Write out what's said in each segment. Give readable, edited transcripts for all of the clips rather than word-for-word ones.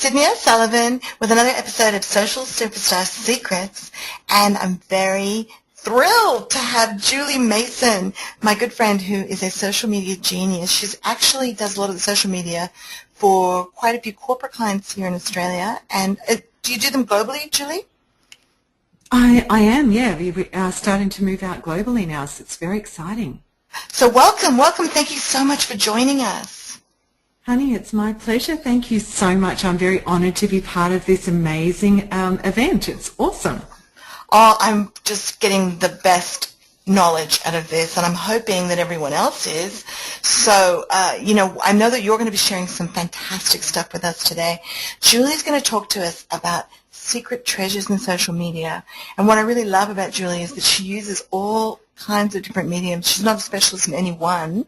Cydney O'Sullivan with another episode of Social Superstar Secrets, and I'm very thrilled to have Julie Mason, my good friend who is a social media genius. She actually does a lot of the social media for quite a few corporate clients here in Australia. And do you do them globally, Julie? I am, yeah. We are starting to move out globally now, so it's very exciting. So welcome. Thank you so much for joining us. Honey, it's my pleasure. Thank you so much. I'm very honoured to be part of this amazing event. It's awesome. Oh, I'm just getting the best knowledge out of this, and I'm hoping that everyone else is. So, I know that you're going to be sharing some fantastic stuff with us today. Julie's going to talk to us about secret treasures in social media. And what I really love about Julie is that she uses all kinds of different mediums. She's not a specialist in any one,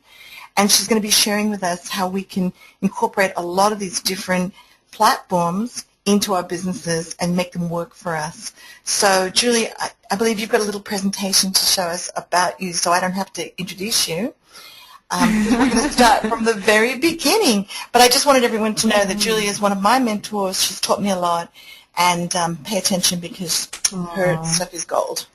and she's going to be sharing with us how we can incorporate a lot of these different platforms into our businesses and make them work for us. So, Julie, I believe you've got a little presentation to show us about you, so I don't have to introduce you. We're going to start from the very beginning. But I just wanted everyone to know that Julie is one of my mentors. She's taught me a lot, and pay attention because her stuff is gold.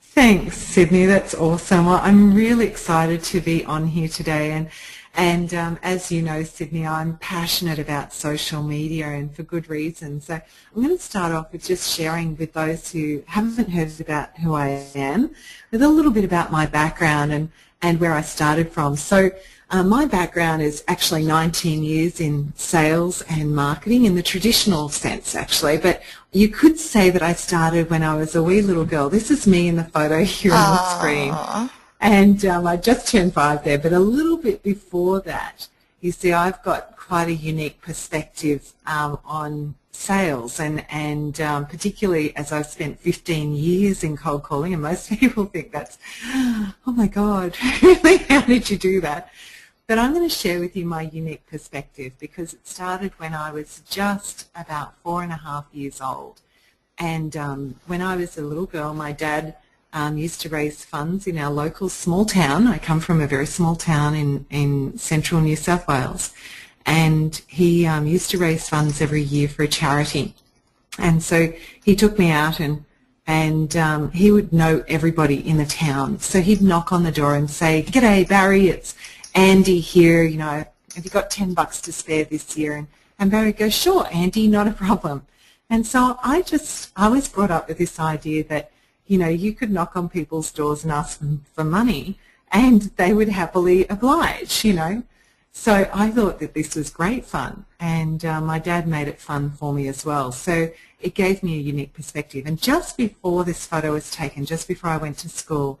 Thanks, Cydney. That's awesome. Well, I'm really excited to be on here today, and as you know, Cydney, I'm passionate about social media, and for good reason. So I'm going to start off with just sharing with those who haven't heard about who I am, with a little bit about my background and where I started from. So my background is actually 19 years in sales and marketing in the traditional sense, actually, but you could say that I started when I was a wee little girl. This is me in the photo here on the screen. And I just turned 5 there, but a little bit before that, you see, I've got quite a unique perspective on sales, and particularly as I've spent 15 years in cold calling, and most people think that's, oh my God, really, how did you do that? But I'm going to share with you my unique perspective because it started when I was just about 4.5 years old. And when I was a little girl, my dad used to raise funds in our local small town. I come from a very small town in central New South Wales, and he used to raise funds every year for a charity. And so he took me out, and he would know everybody in the town. So he'd knock on the door and say, "G'day, Barry, it's Andy here, have you got $10 to spare this year?" And Barry goes, "Sure, Andy, not a problem." And so I was brought up with this idea that you could knock on people's doors and ask them for money and they would happily oblige, So I thought that this was great fun, and my dad made it fun for me as well. So it gave me a unique perspective. And just before this photo was taken, just before I went to school,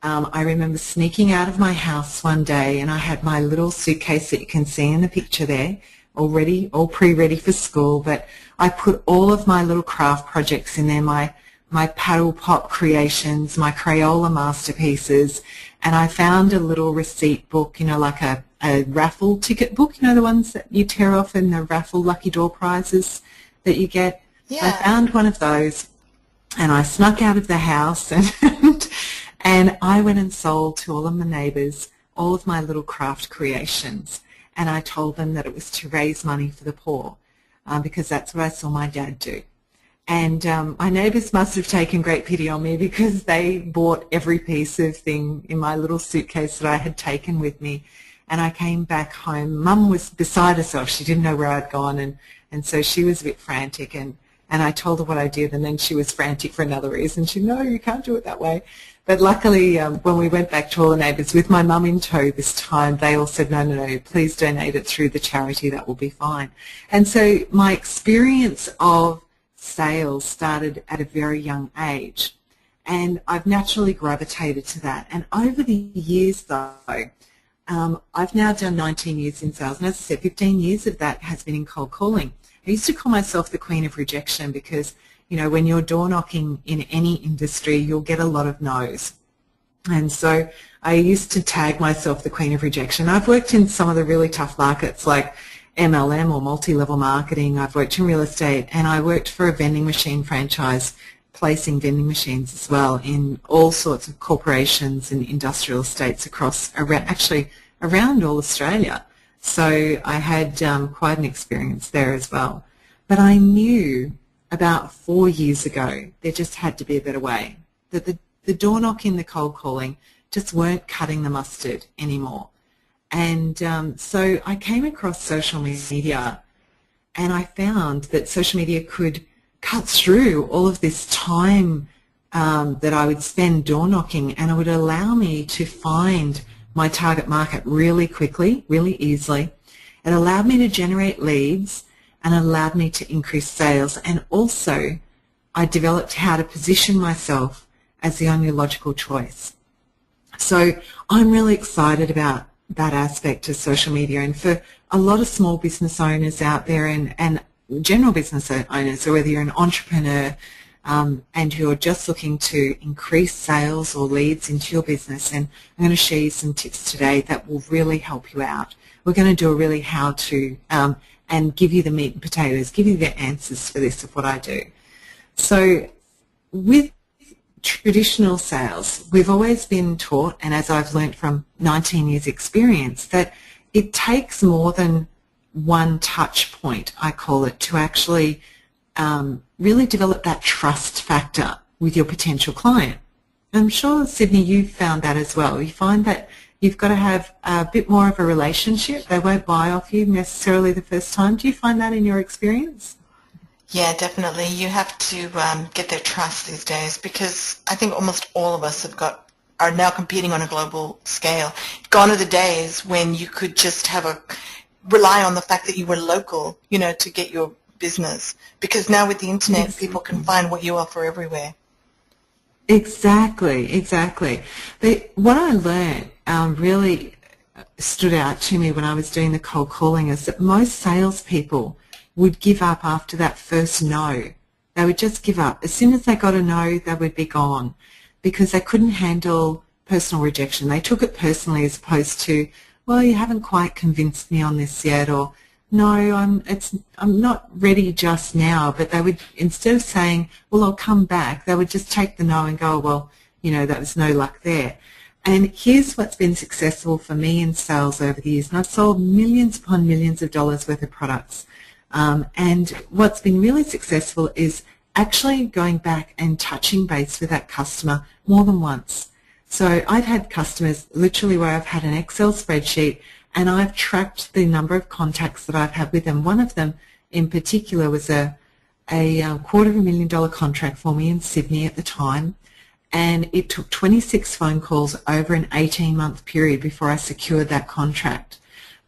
I remember sneaking out of my house one day, and I had my little suitcase that you can see in the picture there, all pre-ready for school, but I put all of my little craft projects in there, my paddle pop creations, my Crayola masterpieces, and I found a little receipt book, like a raffle ticket book, the ones that you tear off in the raffle lucky draw prizes that you get. Yeah. So I found one of those, and I snuck out of the house, and I went and sold to all of my neighbours all of my little craft creations, and I told them that it was to raise money for the poor, because that's what I saw my dad do. And my neighbours must have taken great pity on me because they bought every piece of thing in my little suitcase that I had taken with me. And I came back home. Mum was beside herself. She didn't know where I'd gone, and so she was a bit frantic. And I told her what I did, and then she was frantic for another reason. She said, "No, you can't do it that way." But luckily, when we went back to all the neighbours with my mum in tow this time, they all said, no, please donate it through the charity. That will be fine. And so my experience of sales started at a very young age, and I've naturally gravitated to that. And over the years, though, I've now done 19 years in sales, and as I said, 15 years of that has been in cold calling. I used to call myself the queen of rejection because, when you're door knocking in any industry, you'll get a lot of no's. And so I used to tag myself the queen of rejection. I've worked in some of the really tough markets like MLM or multi-level marketing. I've worked in real estate, and I worked for a vending machine franchise, placing vending machines as well in all sorts of corporations and industrial estates around all Australia. So I had quite an experience there as well. But I knew about 4 years ago there just had to be a better way, that the door knocking, the cold calling just weren't cutting the mustard anymore. And so I came across social media, and I found that social media could cut through all of this time that I would spend door knocking, and it would allow me to find my target market really quickly, really easily. It allowed me to generate leads and allowed me to increase sales, and also I developed how to position myself as the only logical choice. So I'm really excited about that aspect of social media, and for a lot of small business owners out there and general business owners, or whether you're an entrepreneur and you're just looking to increase sales or leads into your business, and I'm going to share you some tips today that will really help you out. We're going to do a really how-to and give you the meat and potatoes, give you the answers for this of what I do. So with traditional sales, we've always been taught, and as I've learnt from 19 years experience, that it takes more than one touch point, I call it, to actually really develop that trust factor with your potential client. I'm sure, Cydney, you've found that as well. You find that you've got to have a bit more of a relationship. They won't buy off you necessarily the first time. Do you find that in your experience? Yeah, definitely. You have to get their trust these days, because I think almost all of us are now competing on a global scale. Gone are the days when you could just rely on the fact that you were local, to get your business, because now with the internet, people can find what you offer everywhere. Exactly. What I learned really stood out to me when I was doing the cold calling is that most salespeople would give up after that first no. They would just give up. As soon as they got a no, they would be gone, because they couldn't handle personal rejection. They took it personally, as opposed to, well, you haven't quite convinced me on this yet, or no, I'm not ready just now. But they would, instead of saying, well, I'll come back, they would just take the no and go, well, that was no luck there. And here's what's been successful for me in sales over the years. And I've sold millions upon millions of dollars worth of products. And what's been really successful is actually going back and touching base with that customer more than once. So I've had customers literally where I've had an Excel spreadsheet, and I've tracked the number of contacts that I've had with them. One of them in particular was a $250,000 contract for me in Sydney at the time, and it took 26 phone calls over an 18-month period before I secured that contract.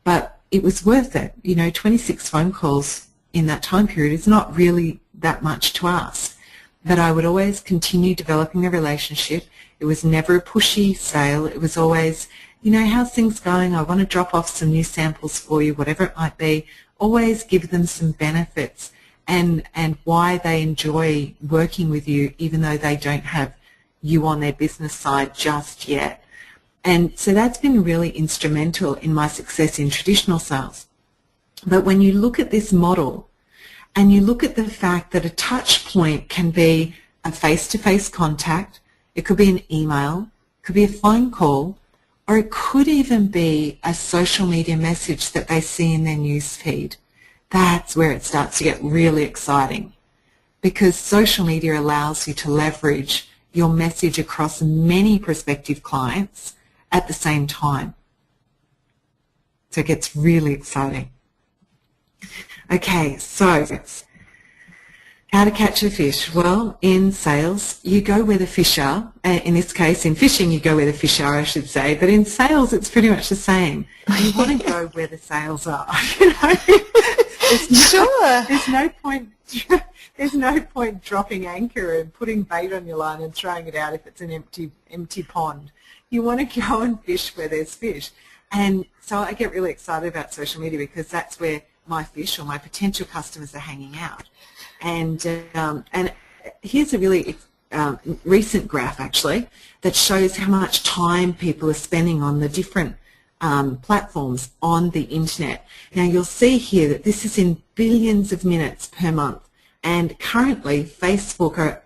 But it was worth it. 26 phone calls in that time period is not really that much to ask. But I would always continue developing a relationship. It was never a pushy sale. It was always, how's things going? I want to drop off some new samples for you, whatever it might be. Always give them some benefits and why they enjoy working with you, even though they don't have you on their business side just yet. And so that's been really instrumental in my success in traditional sales. But when you look at this model and you look at the fact that a touch point can be a face-to-face contact, it could be an email, it could be a phone call, or it could even be a social media message that they see in their news feed. That's where it starts to get really exciting, because social media allows you to leverage your message across many prospective clients at the same time. So it gets really exciting. Okay, so how to catch a fish? Well, in sales, you go where the fish are. In this case, in fishing, you go where the fish are, I should say. But in sales, it's pretty much the same. You want to go where the sales are. There's no point. There's no point dropping anchor and putting bait on your line and throwing it out if it's an empty pond. You want to go and fish where there's fish. And so I get really excited about social media, because that's where my fish or my potential customers are hanging out. And here's a really recent graph, actually, that shows how much time people are spending on the different platforms on the internet. Now, you'll see here that this is in billions of minutes per month. And currently, Facebook are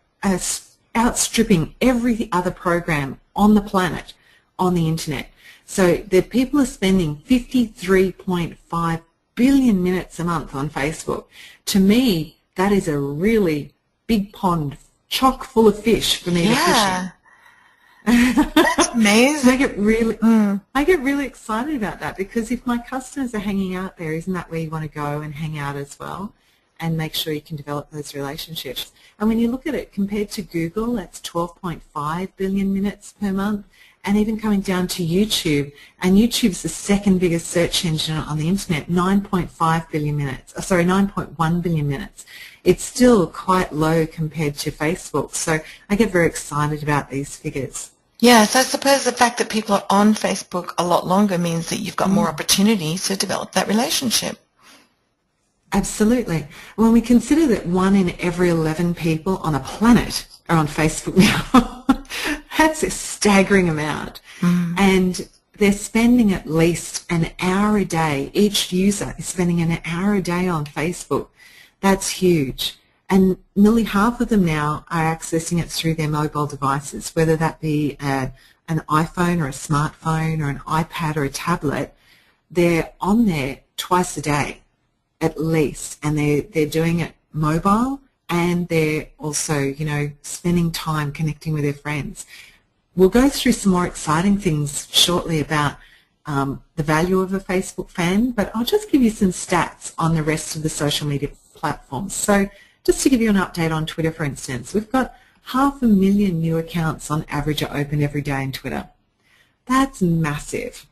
outstripping every other program on the planet on the internet. So the people are spending 53.5 billion minutes a month on Facebook. To me, that is a really big pond chock full of fish for me to fish in. That's amazing. I get really excited about that, because if my customers are hanging out there, isn't that where you want to go and hang out as well, and make sure you can develop those relationships? And when you look at it compared to Google, that's 12.5 billion minutes per month, and even coming down to YouTube, and YouTube's the second biggest search engine on the internet, 9.5 billion minutes, 9.1 billion minutes. It's still quite low compared to Facebook, so I get very excited about these figures. Yes, I suppose the fact that people are on Facebook a lot longer means that you've got more opportunities to develop that relationship. Absolutely. When we consider that 1 in every 11 people on a planet are on Facebook now, that's a staggering amount. And they're spending at least an hour a day. Each user is spending an hour a day on Facebook. That's huge. And nearly half of them now are accessing it through their mobile devices, whether that be an iPhone or a smartphone or an iPad or a tablet. They're on there twice a day at least, and they're doing it mobile, and they're also, you know, spending time connecting with their friends. We'll go through some more exciting things shortly about the value of a Facebook fan, but I'll just give you some stats on the rest of the social media platforms. So just to give you an update on Twitter, for instance, we've got 500,000 new accounts on average are opened every day in Twitter. That's massive.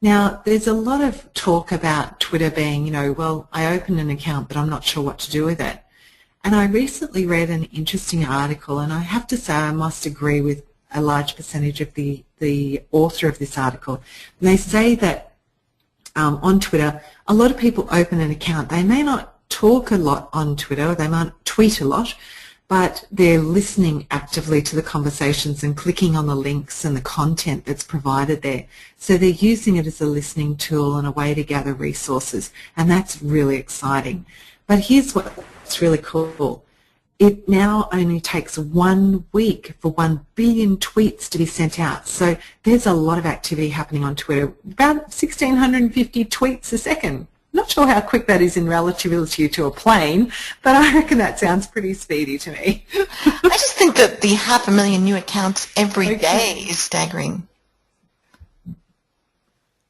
Now, there's a lot of talk about Twitter being, you know, well, I opened an account, but I'm not sure what to do with it. And I recently read an interesting article, and I have to say I must agree with a large percentage of the author of this article. And they say that on Twitter, a lot of people open an account. They may not talk a lot on Twitter, they might tweet a lot, but they're listening actively to the conversations and clicking on the links and the content that's provided there. So they're using it as a listening tool and a way to gather resources, and that's really exciting. But here's what's really cool. It now only takes 1 week for 1 billion tweets to be sent out. So there's a lot of activity happening on Twitter, about 1,650 tweets a second. Not sure how quick that is in relativity to a plane, but I reckon that sounds pretty speedy to me. I just think that the 500,000 new accounts every day is staggering.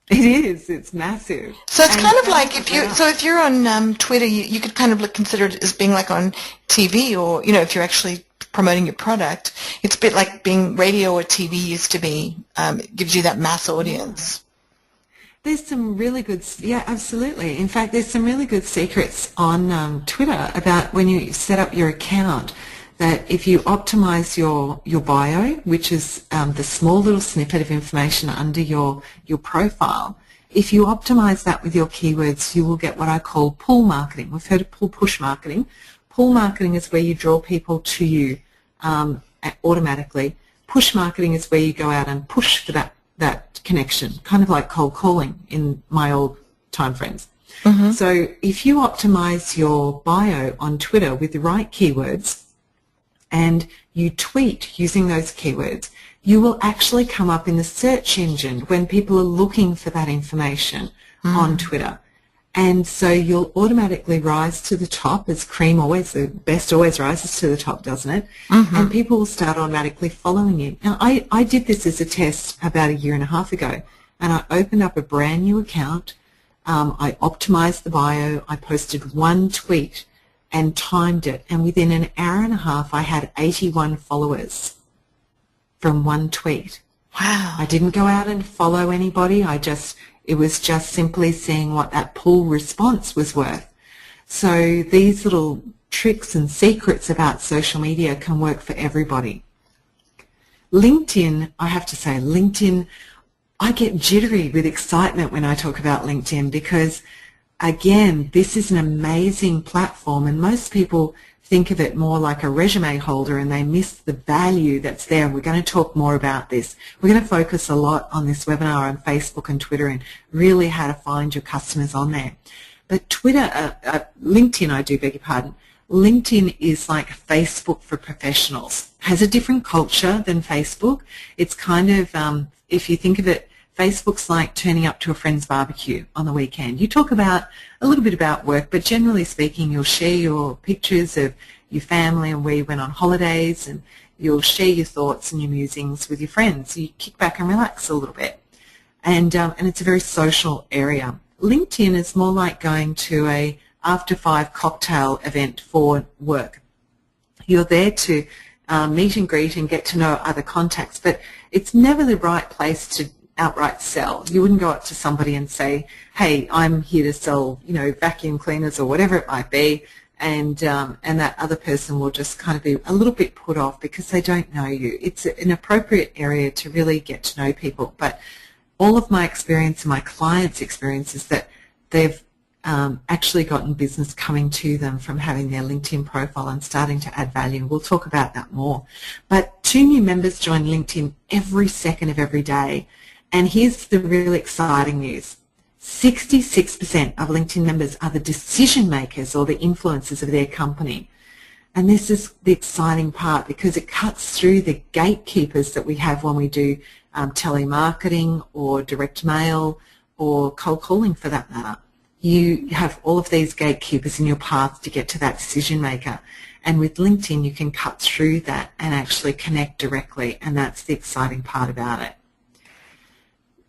It is. It's massive. So it's kind of like if you're on Twitter, you could kind of consider it as being like on TV, or, you know, if you're actually promoting your product, it's a bit like being radio or TV used to be. It gives you that mass audience. There's some really good, yeah, absolutely. In fact, there's some really good secrets on Twitter about when you set up your account, that if you optimize your bio, which is the small little snippet of information under your profile, if you optimize that with your keywords, you will get what I call pull marketing. We've heard of push marketing. Pull marketing is where you draw people to you automatically. Push marketing is where you go out and push for that connection, kind of like cold calling in my old time frames. So if you optimize your bio on Twitter with the right keywords and you tweet using those keywords, you will actually come up in the search engine when people are looking for that information on Twitter. And so you'll automatically rise to the top, as cream always, the best always rises to the top, doesn't it? And people will start automatically following you. Now, I did this as a test about 1.5 years ago, and I opened up a brand new account. I optimized the bio. I posted 1 tweet and timed it, and within 1.5 hours, I had 81 followers from 1 tweet. Wow. I didn't go out and follow anybody. It was just simply seeing what that pull response was worth. So these little tricks and secrets about social media can work for everybody. LinkedIn, I have to say, LinkedIn, I get jittery with excitement when I talk about LinkedIn because, again, this is an amazing platform, and most people think of it more like a resume holder and they miss the value that's there. And we're going to talk more about this. We're going to focus a lot on this webinar on Facebook and Twitter and really how to find your customers on there. But LinkedIn, I do beg your pardon, LinkedIn is like Facebook for professionals. It has a different culture than Facebook. It's kind of, if you think of it, Facebook's like turning up to a friend's barbecue on the weekend. You talk about a little bit about work, but generally speaking, you'll share your pictures of your family and where you went on holidays, and you'll share your thoughts and your musings with your friends. So you kick back and relax a little bit. And it's a very social area. LinkedIn is more like going to a after 5 cocktail event for work. You're there to meet and greet and get to know other contacts, but it's never the right place to outright sell. You wouldn't go up to somebody and say, hey, I'm here to sell, vacuum cleaners or whatever it might be, and that other person will just kind of be a little bit put off because they don't know you. It's an appropriate area to really get to know people. But all of my experience and my clients' experience is that they've actually gotten business coming to them from having their LinkedIn profile and starting to add value. We'll talk about that more. But 2 new members join LinkedIn every second of every day. And here's the really exciting news. 66% of LinkedIn members are the decision makers or the influencers of their company. And this is the exciting part because it cuts through the gatekeepers that we have when we do telemarketing or direct mail or cold calling for that matter. You have all of these gatekeepers in your path to get to that decision maker. And with LinkedIn, you can cut through that and actually connect directly, and that's the exciting part about it.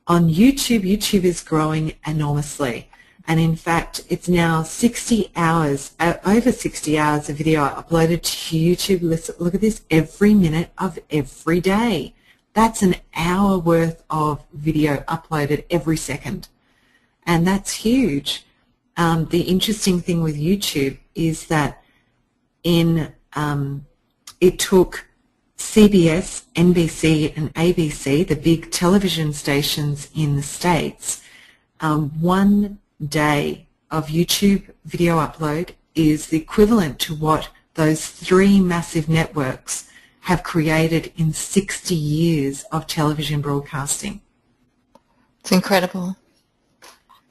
On YouTube, YouTube is growing enormously. And in fact, it's now 60 hours, over 60 hours of video uploaded to YouTube. Look at this, every minute of every day. That's an hour worth of video uploaded every second. And that's huge. The interesting thing with YouTube is that it took CBS, NBC, and ABC, the big television stations in the States, 1 day of YouTube video upload is the equivalent to what those 3 massive networks have created in 60 years of television broadcasting. It's incredible.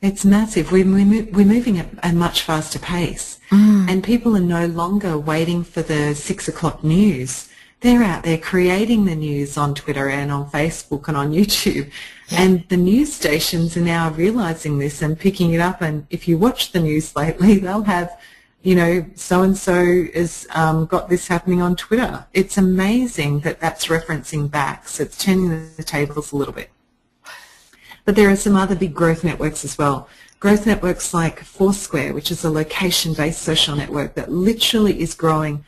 It's massive. We're moving at a much faster pace, and people are no longer waiting for the 6 o'clock news. They're out there creating the news on Twitter and on Facebook and on YouTube. Yeah. And the news stations are now realizing this and picking it up. And if you watch the news lately, they'll have, so-and-so has got this happening on Twitter. It's amazing that that's referencing back. So it's turning the tables a little bit. But there are some other big growth networks as well. Growth networks like Foursquare, which is a location-based social network that literally is growing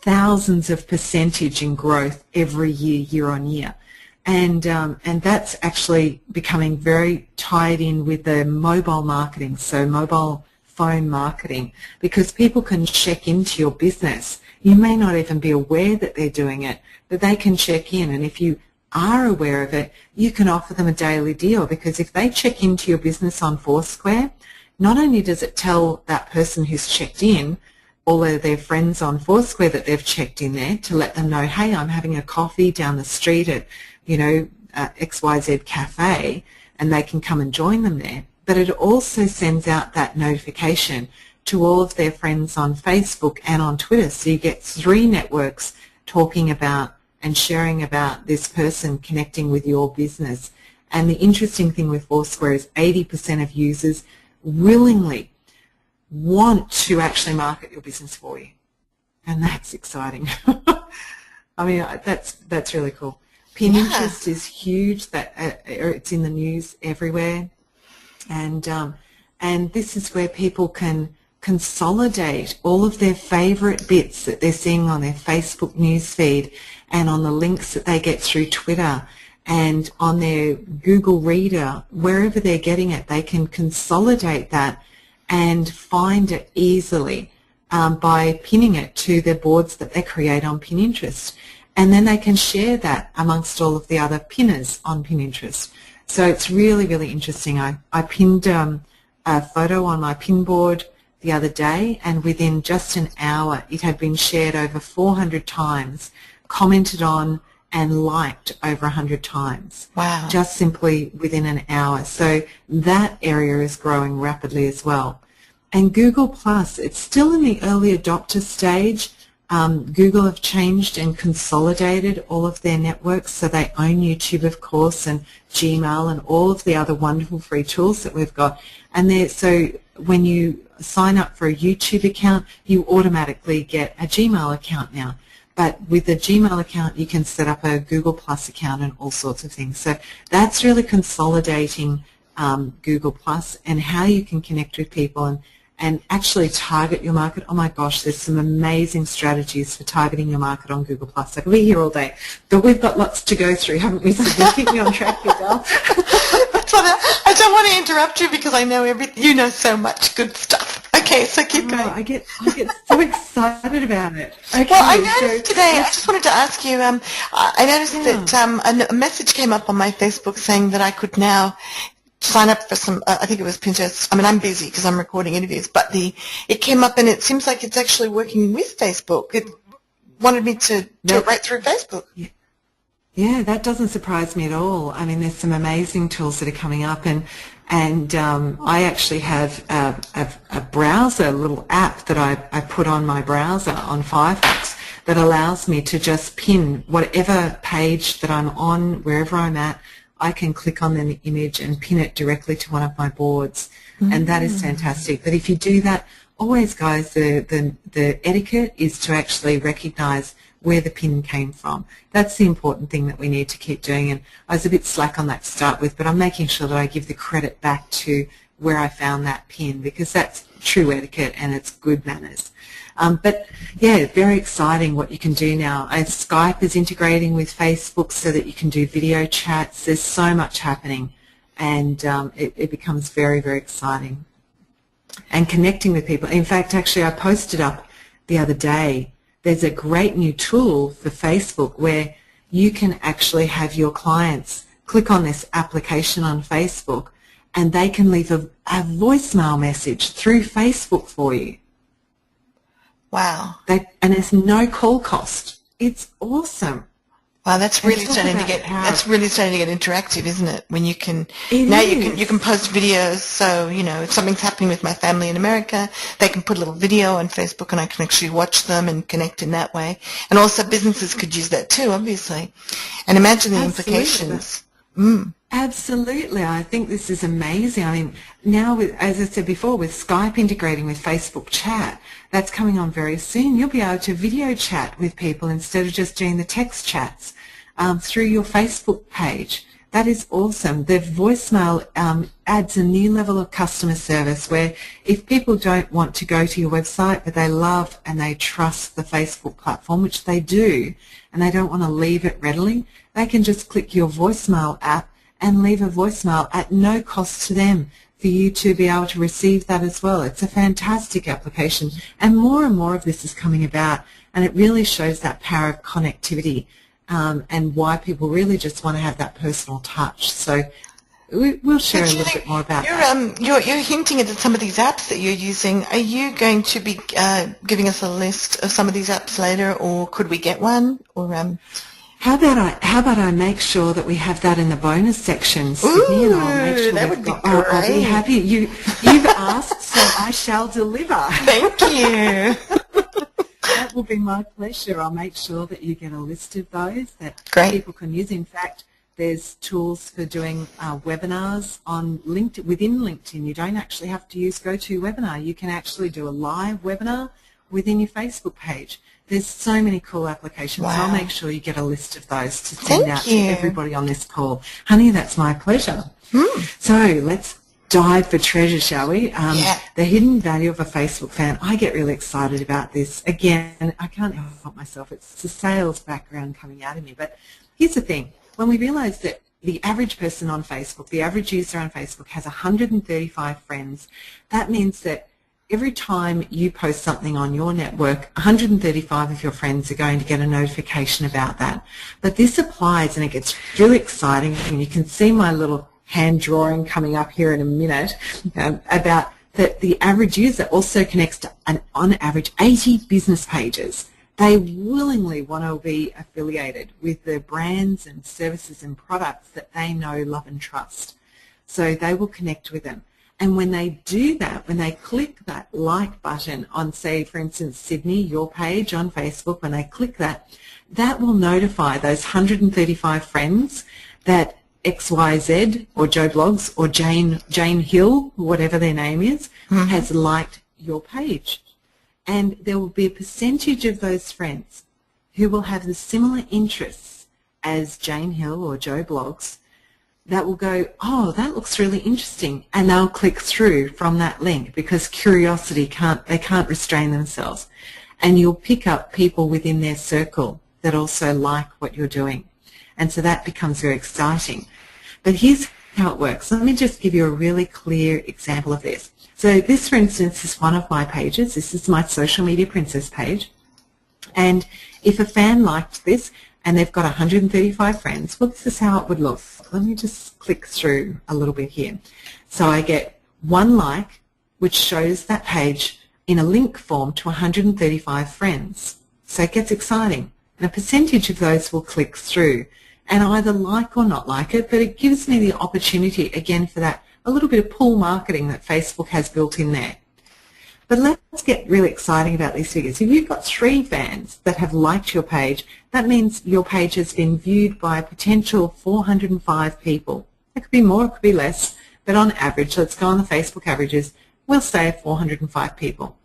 thousands of percentage in growth every year, year on year. And that's actually becoming very tied in with the mobile marketing, so mobile phone marketing, because people can check into your business. You may not even be aware that they're doing it, but they can check in. And if you are aware of it, you can offer them a daily deal, because if they check into your business on Foursquare, not only does it tell that person who's checked in, all of their friends on Foursquare that they've checked in there to let them know, hey, I'm having a coffee down the street at, XYZ Cafe, and they can come and join them there. But it also sends out that notification to all of their friends on Facebook and on Twitter. So you get 3 networks talking about and sharing about this person connecting with your business. And the interesting thing with Foursquare is 80% of users willingly want to actually market your business for you, and that's exciting. I mean, that's really cool. Pinterest is huge. That it's in the news everywhere, and this is where people can consolidate all of their favorite bits that they're seeing on their Facebook newsfeed and on the links that they get through Twitter and on their Google Reader, wherever they're getting it. They can consolidate that and find it easily by pinning it to their boards that they create on Pinterest. And then they can share that amongst all of the other pinners on Pinterest. So it's really, really interesting. I pinned a photo on my pin board the other day, and within just an hour it had been shared over 400 times, commented on and liked over 100 times. Wow. Just simply within an hour. So that area is growing rapidly as well. And Google Plus, it's still in the early adopter stage. Google have changed and consolidated all of their networks, so they own YouTube, of course, and Gmail and all of the other wonderful free tools that we've got. And so when you sign up for a YouTube account, you automatically get a Gmail account now. But with a Gmail account, you can set up a Google Plus account and all sorts of things. So that's really consolidating Google Plus and how you can connect with people and actually target your market. Oh my gosh, there's some amazing strategies for targeting your market on Google Plus. I could be here all day, but we've got lots to go through, haven't we? So keep me on track here, Dal. I don't want to interrupt you because I know everything. You know so much good stuff. Okay, so keep going. I get so excited about it. Okay, well, I noticed today, I just wanted to ask you, I noticed that a message came up on my Facebook saying that I could now sign up for some, I think it was Pinterest. I mean, I'm busy because I'm recording interviews, but it came up and it seems like it's actually working with Facebook. It wanted me to do it right through Facebook. Yeah, that doesn't surprise me at all. I mean, there's some amazing tools that are coming up, and I actually have a browser, a little app that I put on my browser on Firefox that allows me to just pin whatever page that I'm on, wherever I'm at. I can click on the image and pin it directly to one of my boards, and that is fantastic. But if you do that, always, guys, the etiquette is to actually recognise where the pin came from. That's the important thing that we need to keep doing, and I was a bit slack on that to start with, but I'm making sure that I give the credit back to where I found that pin, because that's true etiquette and it's good manners. But yeah, very exciting what you can do now. Skype is integrating with Facebook so that you can do video chats. There's so much happening, and it becomes very, very exciting. And connecting with people. In fact, actually, I posted up the other day, there's a great new tool for Facebook where you can actually have your clients click on this application on Facebook and they can leave a voicemail message through Facebook for you. Wow. And there's no call cost. It's awesome. Wow, that's really starting to get interactive, isn't it? When you can you can post videos. So if something's happening with my family in America, they can put a little video on Facebook, and I can actually watch them and connect in that way. And also, businesses could use that too, obviously. And imagine the implications. Absolutely. I think this is amazing. I mean, now, as I said before, with Skype integrating with Facebook chat, that's coming on very soon. You'll be able to video chat with people instead of just doing the text chats through your Facebook page. That is awesome. The voicemail adds a new level of customer service where if people don't want to go to your website, but they love and they trust the Facebook platform, which they do, and they don't want to leave it readily, they can just click your voicemail app and leave a voicemail at no cost to them for you to be able to receive that as well. It's a fantastic application, and more of this is coming about, and it really shows that power of connectivity and why people really just want to have that personal touch. So we'll share a little bit more about that. You're hinting at some of these apps that you're using. Are you going to be giving us a list of some of these apps later, or could we get one? Or How about I make sure that we have that in the bonus section, Cydney, and I'll make sure that would be great. I'll be happy. You've asked, so I shall deliver. Thank you. That will be my pleasure. I'll make sure that you get a list of those that people can use. In fact, there's tools for doing webinars on LinkedIn. Within LinkedIn, you don't actually have to use GoToWebinar. You can actually do a live webinar within your Facebook page. There's so many cool applications. Wow. So I'll make sure you get a list of those to send out to everybody on this call. Honey, that's my pleasure. So let's dive for treasure, shall we? The hidden value of a Facebook fan. I get really excited about this. Again, I can't help myself. It's the sales background coming out of me. But here's the thing. When we realize that the average person on Facebook, the average user on Facebook has 135 friends, that means that every time you post something on your network, 135 of your friends are going to get a notification about that. But this applies, and it gets really exciting, and you can see my little hand drawing coming up here in a minute about that the average user also connects to, on average, 80 business pages. They willingly want to be affiliated with the brands and services and products that they know, love and trust. So they will connect with them. And when they do that, when they click that like button on, say, for instance, Cydney, your page on Facebook, when they click that, that will notify those 135 friends that XYZ or Joe Blogs or Jane Hill, whatever their name is, has liked your page. And there will be a percentage of those friends who will have the similar interests as Jane Hill or Joe Blogs that will go, oh, that looks really interesting, and they'll click through from that link because curiosity they can't restrain themselves. And you'll pick up people within their circle that also like what you're doing. And so that becomes very exciting. But here's how it works. Let me just give you a really clear example of this. So this, for instance, is one of my pages. This is my Social Media Princess page. And if a fan liked this and they've got 135 friends, well, this is how it would look. Let me just click through a little bit here. So I get one like, which shows that page in a link form to 135 friends. So it gets exciting. And a percentage of those will click through and either like or not like it, but it gives me the opportunity, again, for that a little bit of pull marketing that Facebook has built in there. But let's get really exciting about these figures. If you've got 3 fans that have liked your page, that means your page has been viewed by a potential 405 people. It could be more, it could be less, but on average, let's go on the Facebook averages, we'll say 405 people.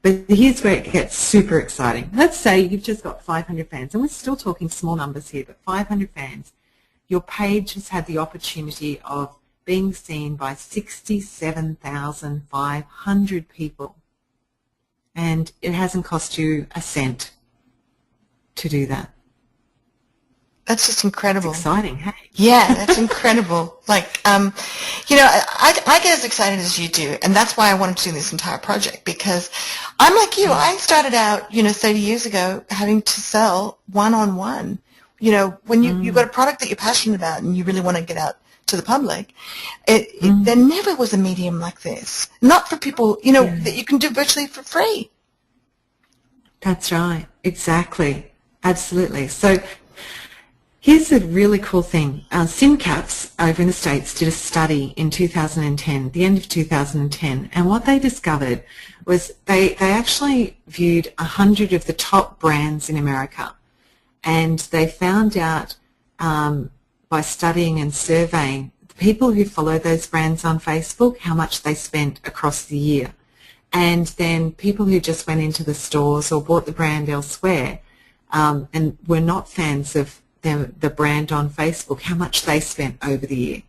But here's where it gets super exciting. Let's say you've just got 500 fans, and we're still talking small numbers here, but 500 fans. Your page has had the opportunity of being seen by 67,500 people, and it hasn't cost you a cent to do that. That's just incredible. It's exciting, hey? Yeah, that's incredible. Like, you know, I get as excited as you do, and that's why I wanted to do this entire project, because I'm like you. I started out, 30 years ago having to sell one-on-one. When you've got a product that you're passionate about and you really want to get out to the public, there never was a medium like this. Not for people, that you can do virtually for free. That's right. Exactly. Absolutely. So here's a really cool thing. SynCaps over in the States did a study in 2010, the end of 2010, and what they discovered was they actually viewed 100 of the top brands in America, and they found out by studying and surveying the people who follow those brands on Facebook, how much they spent across the year. And then people who just went into the stores or bought the brand elsewhere and were not fans of the brand on Facebook, how much they spent over the year.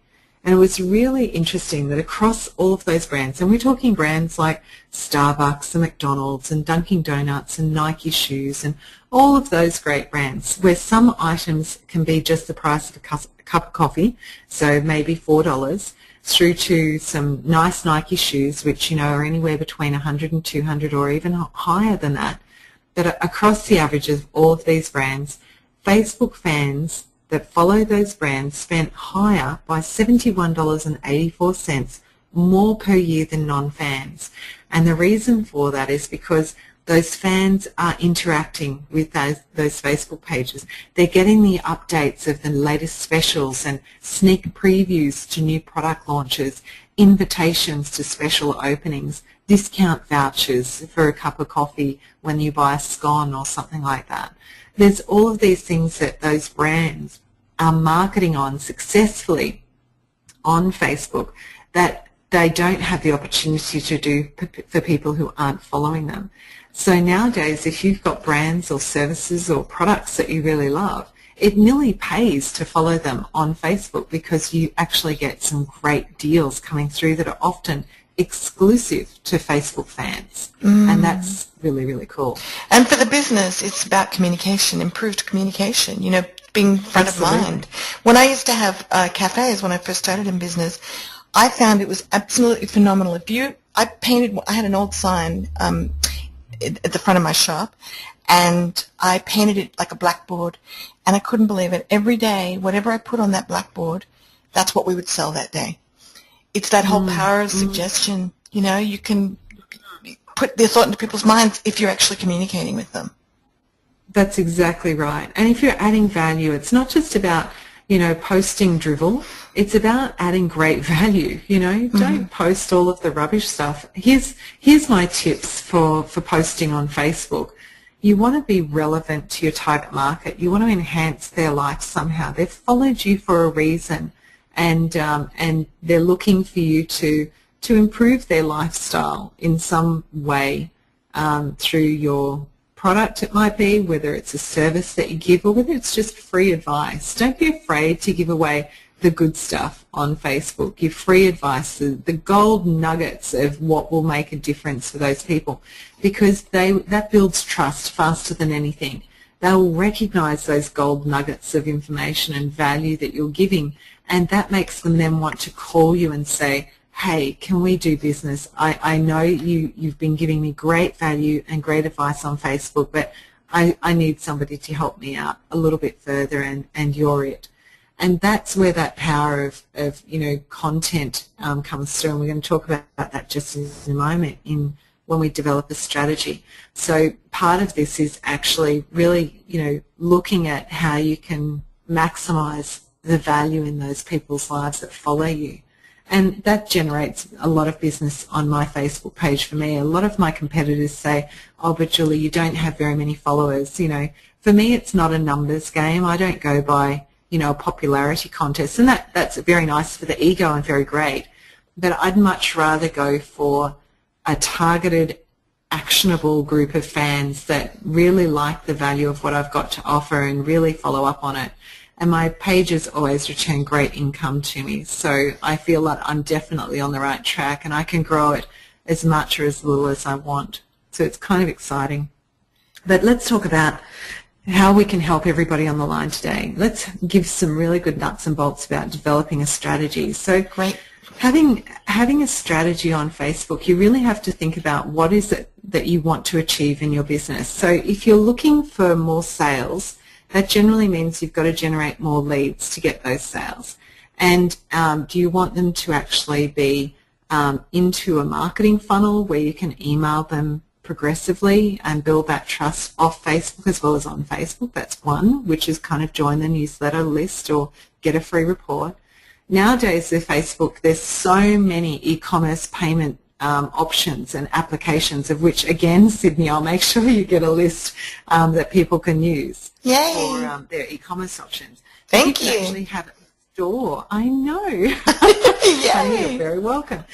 And it was really interesting that across all of those brands, and we're talking brands like Starbucks and McDonald's and Dunkin' Donuts and Nike shoes and all of those great brands, where some items can be just the price of a cup of coffee, so maybe $4, through to some nice Nike shoes, which, are anywhere between 100 and 200 or even higher than that. But across the average of all of these brands, Facebook fans that follow those brands spent higher by $71.84 more per year than non-fans. And the reason for that is because those fans are interacting with those Facebook pages. They're getting the updates of the latest specials and sneak previews to new product launches, invitations to special openings, discount vouchers for a cup of coffee when you buy a scone or something like that. There's all of these things that those brands are marketing on successfully on Facebook that they don't have the opportunity to do for people who aren't following them. So nowadays, if you've got brands or services or products that you really love, it nearly pays to follow them on Facebook because you actually get some great deals coming through that are often exclusive to Facebook fans. And that's really, really cool. And for the business, it's about communication, improved communication, being front of mind. When I used to have cafes, when I first started in business, I found it was absolutely phenomenal. I had an old sign at the front of my shop, and I painted it like a blackboard, and I couldn't believe it. Every day, whatever I put on that blackboard, that's what we would sell that day. It's that whole power of suggestion. You can put the thought into people's minds if you're actually communicating with them. That's exactly right. And if you're adding value, it's not just about posting drivel. It's about adding great value. Don't post all of the rubbish stuff. Here's my tips for posting on Facebook. You want to be relevant to your target market. You want to enhance their life somehow. They've followed you for a reason, and they're looking for you to improve their lifestyle in some way through your product, it might be, whether it's a service that you give or whether it's just free advice. Don't be afraid to give away the good stuff on Facebook. Give free advice, the gold nuggets of what will make a difference for those people, because that builds trust faster than anything. They'll recognize those gold nuggets of information and value that you're giving, and that makes them then want to call you and say, hey, can we do business? I know you've been giving me great value and great advice on Facebook, but I need somebody to help me out a little bit further, and you're it. And that's where that power of content comes through, and we're going to talk about that just in a moment when we develop a strategy. So part of this is actually really, looking at how you can maximize the value in those people's lives that follow you. And that generates a lot of business on my Facebook page for me. A lot of my competitors say, oh, but Julie, you don't have very many followers. For me, it's not a numbers game. I don't go by, a popularity contest. And that's very nice for the ego and very great. But I'd much rather go for a targeted, actionable group of fans that really like the value of what I've got to offer and really follow up on it. And my pages always return great income to me. So I feel like I'm definitely on the right track, and I can grow it as much or as little as I want. So it's kind of exciting. But let's talk about how we can help everybody on the line today. Let's give some really good nuts and bolts about developing a strategy. So great. Having a strategy on Facebook, you really have to think about what is it that you want to achieve in your business. So if you're looking for more sales, that generally means you've got to generate more leads to get those sales. And do you want them to actually be into a marketing funnel where you can email them progressively and build that trust off Facebook as well as on Facebook? That's one, which is kind of join the newsletter list or get a free report. Nowadays with Facebook, there's so many e-commerce payment options and applications, of which, again, Cydney, I'll make sure you get a list that people can use for their e-commerce options. Thank you. You can actually have a store. I know. Yay. You're very welcome.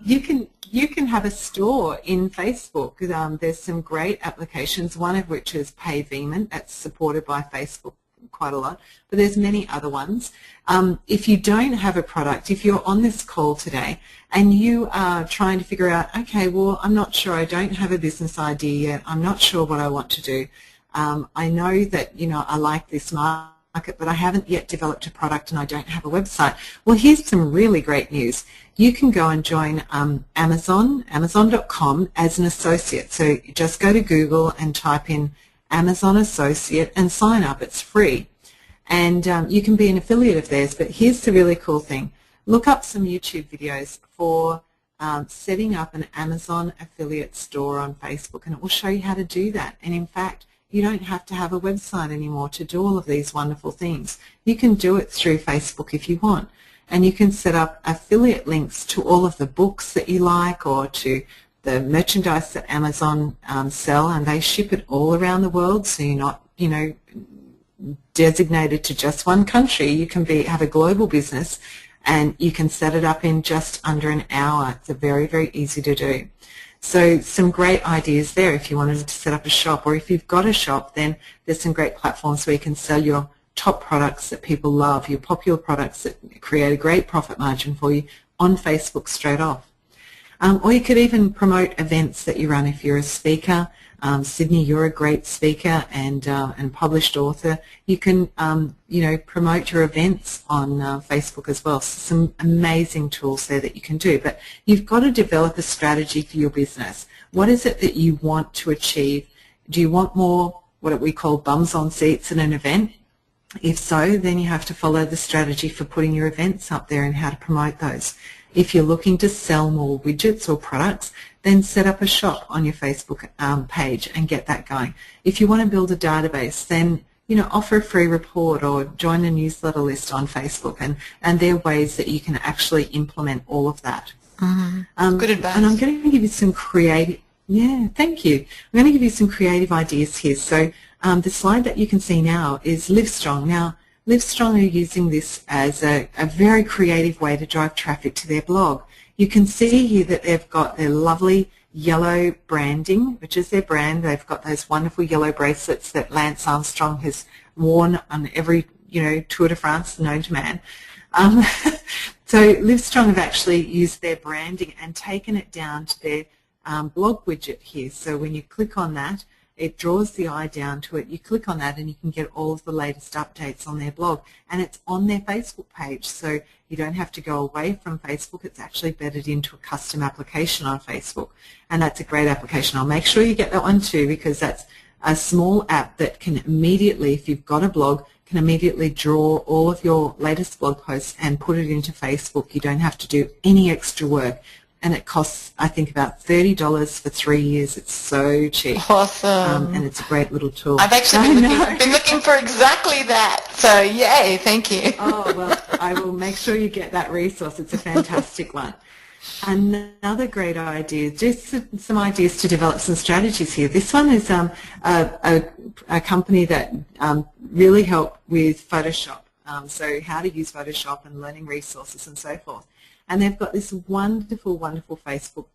You can have a store in Facebook. There's some great applications, one of which is Payvement. That's supported by Facebook quite a lot, but there's many other ones. If you don't have a product, if you're on this call today and you are trying to figure out, okay, well, I'm not sure, I don't have a business idea yet, I'm not sure what I want to do. I know that, I like this market, but I haven't yet developed a product and I don't have a website. Well, here's some really great news. You can go and join Amazon.com as an associate. So you just go to Google and type in Amazon Associate and sign up. It's free. And you can be an affiliate of theirs. But here's the really cool thing. Look up some YouTube videos for setting up an Amazon affiliate store on Facebook, and it will show you how to do that. And in fact, you don't have to have a website anymore to do all of these wonderful things. You can do it through Facebook if you want. And you can set up affiliate links to all of the books that you like or to the merchandise that Amazon sell, and they ship it all around the world, so you're not, designated to just one country. You can have a global business, and you can set it up in just under an hour. It's very, very easy to do. So some great ideas there if you wanted to set up a shop, or if you've got a shop, then there's some great platforms where you can sell your top products that people love, your popular products that create a great profit margin for you on Facebook straight off. Or you could even promote events that you run if you're a speaker. Cydney, you're a great speaker and published author. You can, promote your events on Facebook as well. So some amazing tools there that you can do. But you've got to develop a strategy for your business. What is it that you want to achieve? Do you want more what we call bums on seats at an event? If so, then you have to follow the strategy for putting your events up there and how to promote those. If you're looking to sell more widgets or products, then set up a shop on your Facebook page and get that going. If you want to build a database, then offer a free report or join a newsletter list on Facebook, and there are ways that you can actually implement all of that. Good advice. And I'm going to give you some creative, thank you. I'm going to give you some creative ideas here. So the slide that you can see now is Livestrong. Now, Livestrong are using this as a very creative way to drive traffic to their blog. You can see here that they've got their lovely yellow branding, which is their brand. They've got those wonderful yellow bracelets that Lance Armstrong has worn on every, Tour de France known to man. So Livestrong have actually used their branding and taken it down to their blog widget here. So when you click on that, it draws the eye down to it. You click on that and you can get all of the latest updates on their blog. And it's on their Facebook page, so you don't have to go away from Facebook. It's actually bedded into a custom application on Facebook. And that's a great application. I'll make sure you get that one too, because that's a small app that can immediately, if you've got a blog, can immediately draw all of your latest blog posts and put it into Facebook. You don't have to do any extra work. And it costs, I think, about $30 for 3 years. It's so cheap. Awesome. And it's a great little tool. I've actually been looking for exactly that. So, yay, thank you. Oh, well, I will make sure you get that resource. It's a fantastic one. Another great idea, just some ideas to develop some strategies here. This one is a company that really help with Photoshop, so how to use Photoshop and learning resources and so forth. And they've got this wonderful, wonderful Facebook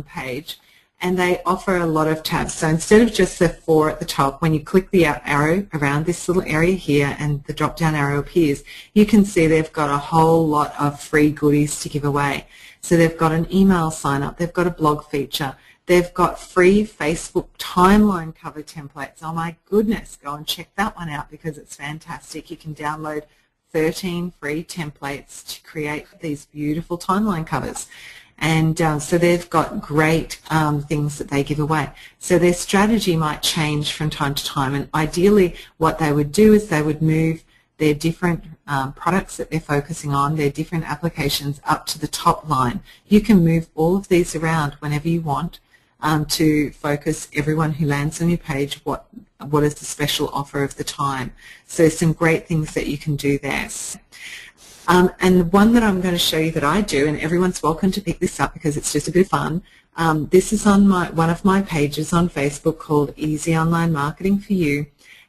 page, and they offer a lot of tabs. So instead of just the 4 at the top, when you click the arrow around this little area here and the drop-down arrow appears, you can see they've got a whole lot of free goodies to give away. So they've got an email sign-up, they've got a blog feature, they've got free Facebook timeline cover templates. Oh my goodness, go and check that one out because it's fantastic. You can download 13 free templates to create these beautiful timeline covers. And so they've got great things that they give away. So their strategy might change from time to time, and ideally what they would do is they would move their different products that they're focusing on, their different applications up to the top line. You can move all of these around whenever you want to focus everyone who lands on your page what is the special offer of the time. So some great things that you can do there. And the one that I'm going to show you that I do, and everyone's welcome to pick this up because it's just a bit of fun. This is on one of my pages on Facebook called Easy Online Marketing for You.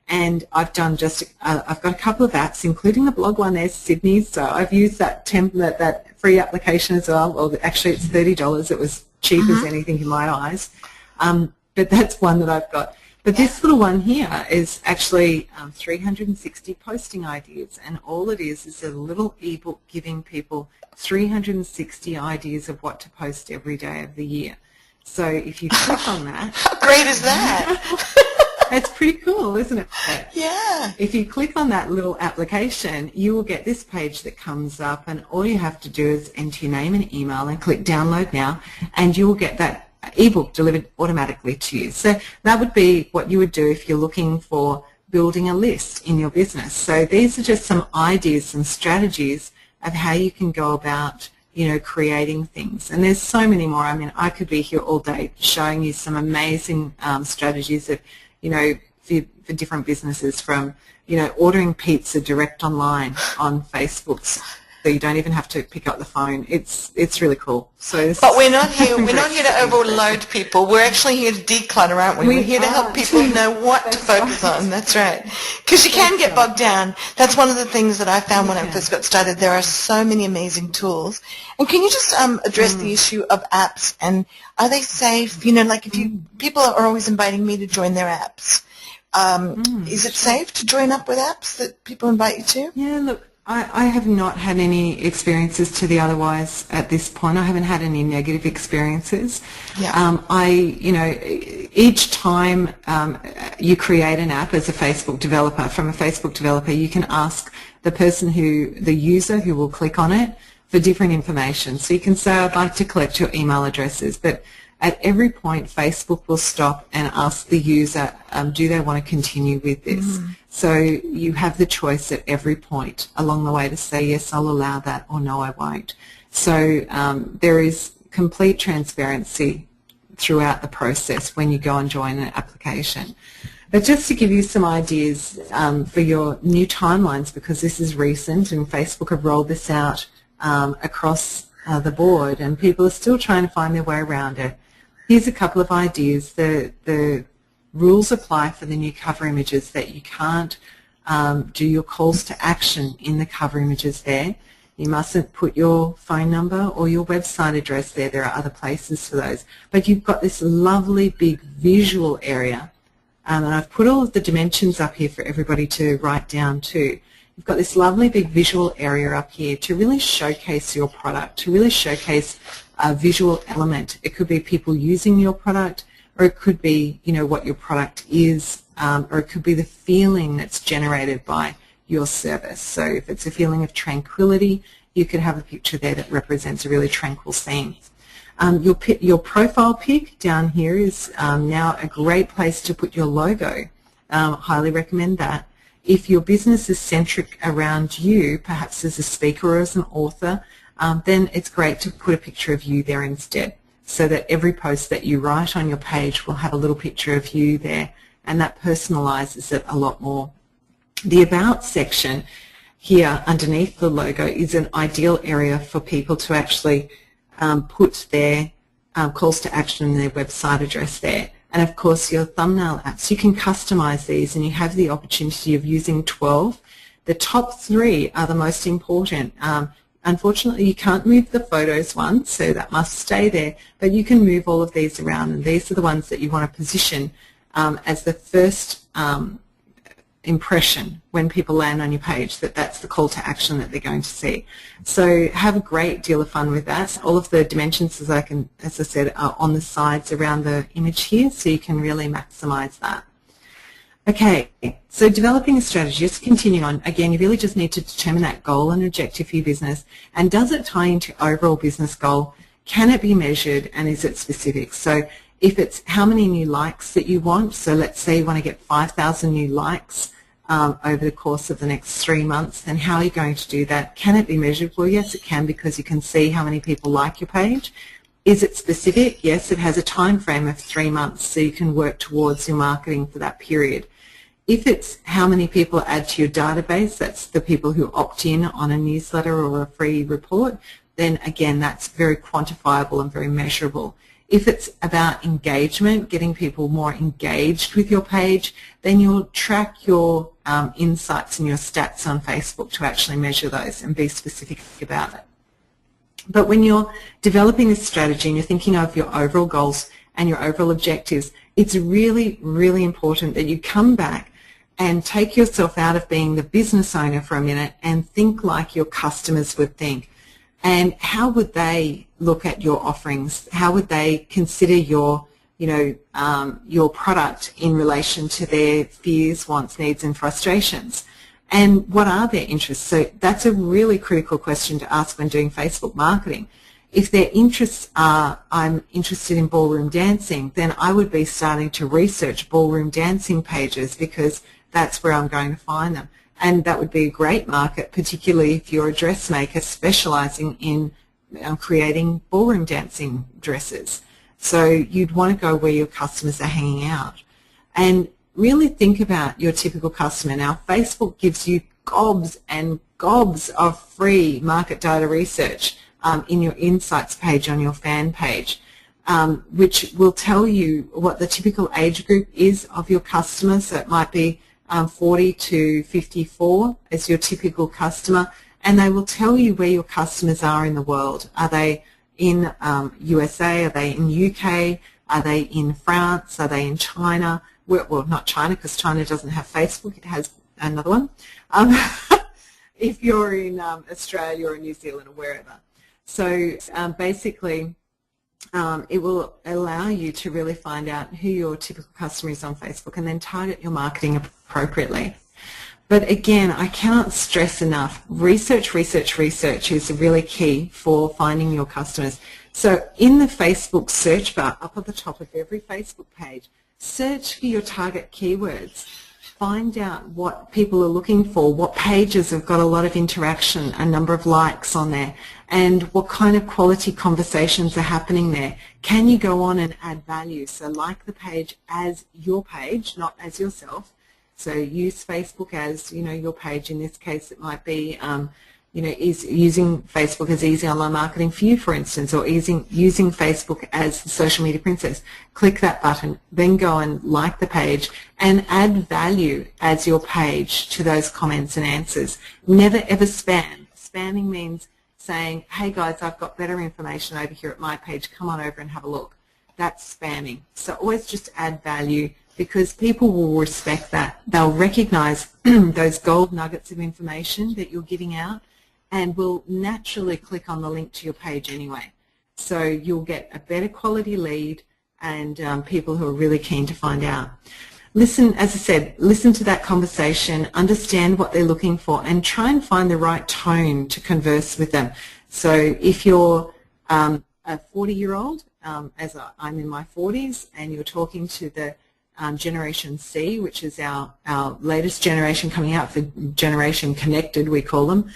And I've done I've got a couple of apps, including the blog one. There's Cydney, so I've used that free application as well. Well, actually, it's $30. It was cheap as anything in my eyes, but that's one that I've got. But this little one here is actually 360 posting ideas, and all it is a little ebook giving people 360 ideas of what to post every day of the year. So if you click on that, how great is that? It's pretty cool, isn't it? Yeah. If you click on that little application, you will get this page that comes up, and all you have to do is enter your name and email and click download now, and you will get that ebook delivered automatically to you. So that would be what you would do if you're looking for building a list in your business. So these are just some ideas, some strategies of how you can go about creating things. And there's so many more. I mean, I could be here all day showing you some amazing strategies of for different businesses, from ordering pizza direct online on Facebook, so you don't even have to pick up the phone. It's really cool. So, but we're not here. We're not here to overload people. We're actually here to declutter, aren't we? We're here to help people know what to focus on. That's right. Because you can get bogged down. That's one of the things that I found when I first got started. There are so many amazing tools. And can you just address the issue of apps, and are they safe? Like if people are always inviting me to join their apps. Is it safe to join up with apps that people invite you to? Yeah, look, I have not had any experiences to the otherwise at this point. I haven't had any negative experiences. Yeah. Each time you create an app as a Facebook developer, from a Facebook developer, you can ask the user who will click on it for different information. So you can say, I'd like to collect your email addresses, but at every point, Facebook will stop and ask the user, do they want to continue with this? So you have the choice at every point along the way to say, yes, I'll allow that, or no, I won't. So there is complete transparency throughout the process when you go and join an application. But just to give you some ideas for your new timelines, because this is recent and Facebook have rolled this out across the board and people are still trying to find their way around it. Here's a couple of ideas. The rules apply for the new cover images that you can't do your calls to action in the cover images there. You mustn't put your phone number or your website address there. There are other places for those. But you've got this lovely big visual area. And I've put all of the dimensions up here for everybody to write down too. You've got this lovely big visual area up here to really showcase your product, to really showcase a visual element. It could be people using your product, or it could be, you know, what your product is, or it could be the feeling that's generated by your service. So if it's a feeling of tranquility, you could have a picture there that represents a really tranquil scene. Your profile pic down here is now a great place to put your logo. Highly recommend that. If your business is centric around you, perhaps as a speaker or as an author, then it's great to put a picture of you there instead, so that every post that you write on your page will have a little picture of you there, and that personalizes it a lot more. The About section here underneath the logo is an ideal area for people to actually put their calls to action and their website address there. And of course your thumbnail apps, you can customize these and you have the opportunity of using 12. The top 3 are the most important. Unfortunately you can't move the photos one, so that must stay there, but you can move all of these around, and these are the ones that you want to position as the first impression when people land on your page, that's the call to action that they're going to see. So have a great deal of fun with that. All of the dimensions, as I said, are on the sides around the image here, so you can really maximize that. Okay, so developing a strategy, just continuing on, again, you really just need to determine that goal and objective for your business, and does it tie into overall business goal? Can it be measured, and is it specific? So if it's how many new likes that you want, so let's say you want to get 5,000 new likes over the course of the next 3 months, then how are you going to do that? Can it be measured? Well, yes, it can, because you can see how many people like your page. Is it specific? Yes, it has a time frame of 3 months, so you can work towards your marketing for that period. If it's how many people add to your database, that's the people who opt in on a newsletter or a free report, then again, that's very quantifiable and very measurable. If it's about engagement, getting people more engaged with your page, then you'll track your insights and your stats on Facebook to actually measure those and be specific about it. But when you're developing a strategy and you're thinking of your overall goals and your overall objectives, it's really, really important that you come back and take yourself out of being the business owner for a minute and think like your customers would think. And how would they look at your offerings? How would they consider your, your product in relation to their fears, wants, needs, and frustrations? And what are their interests? So that's a really critical question to ask when doing Facebook marketing. If their interests are, I'm interested in ballroom dancing, then I would be starting to research ballroom dancing pages, because that's where I'm going to find them. And that would be a great market, particularly if you're a dressmaker specializing in creating ballroom dancing dresses. So you'd want to go where your customers are hanging out. And really think about your typical customer. Now, Facebook gives you gobs and gobs of free market data research in your insights page on your fan page, which will tell you what the typical age group is of your customers. So it might be 40 to 54 as your typical customer, and they will tell you where your customers are in the world. Are they in USA? Are they in UK? Are they in France? Are they in China? Well, not China, because China doesn't have Facebook. It has another one. If you're in Australia or New Zealand or wherever. So basically, it will allow you to really find out who your typical customer is on Facebook and then target your marketing appropriately. But again, I cannot stress enough, research is really key for finding your customers. So in the Facebook search bar up at the top of every Facebook page, search for your target keywords. find out what people are looking for, what pages have got a lot of interaction, a number of likes on there, and what kind of quality conversations are happening there. Can you go on and add value? So like the page as your page, not as yourself. So use Facebook as, your page. In this case, it might be, is using Facebook as easy online marketing for you, for instance, or using Facebook as the social media princess. Click that button, then go and like the page and add value as your page to those comments and answers. Never ever spam. Spamming means saying, hey guys, I've got better information over here at my page, come on over and have a look. That's spamming. So always just add value, because people will respect that. They'll recognize those gold nuggets of information that you're giving out and will naturally click on the link to your page anyway. So you'll get a better quality lead and people who are really keen to find out. Listen, as I said, listen to that conversation, understand what they're looking for, and try and find the right tone to converse with them. So if you're a 40-year-old, as I'm in my 40s, and you're talking to the Generation C, which is our latest generation coming out, for Generation Connected, we call them,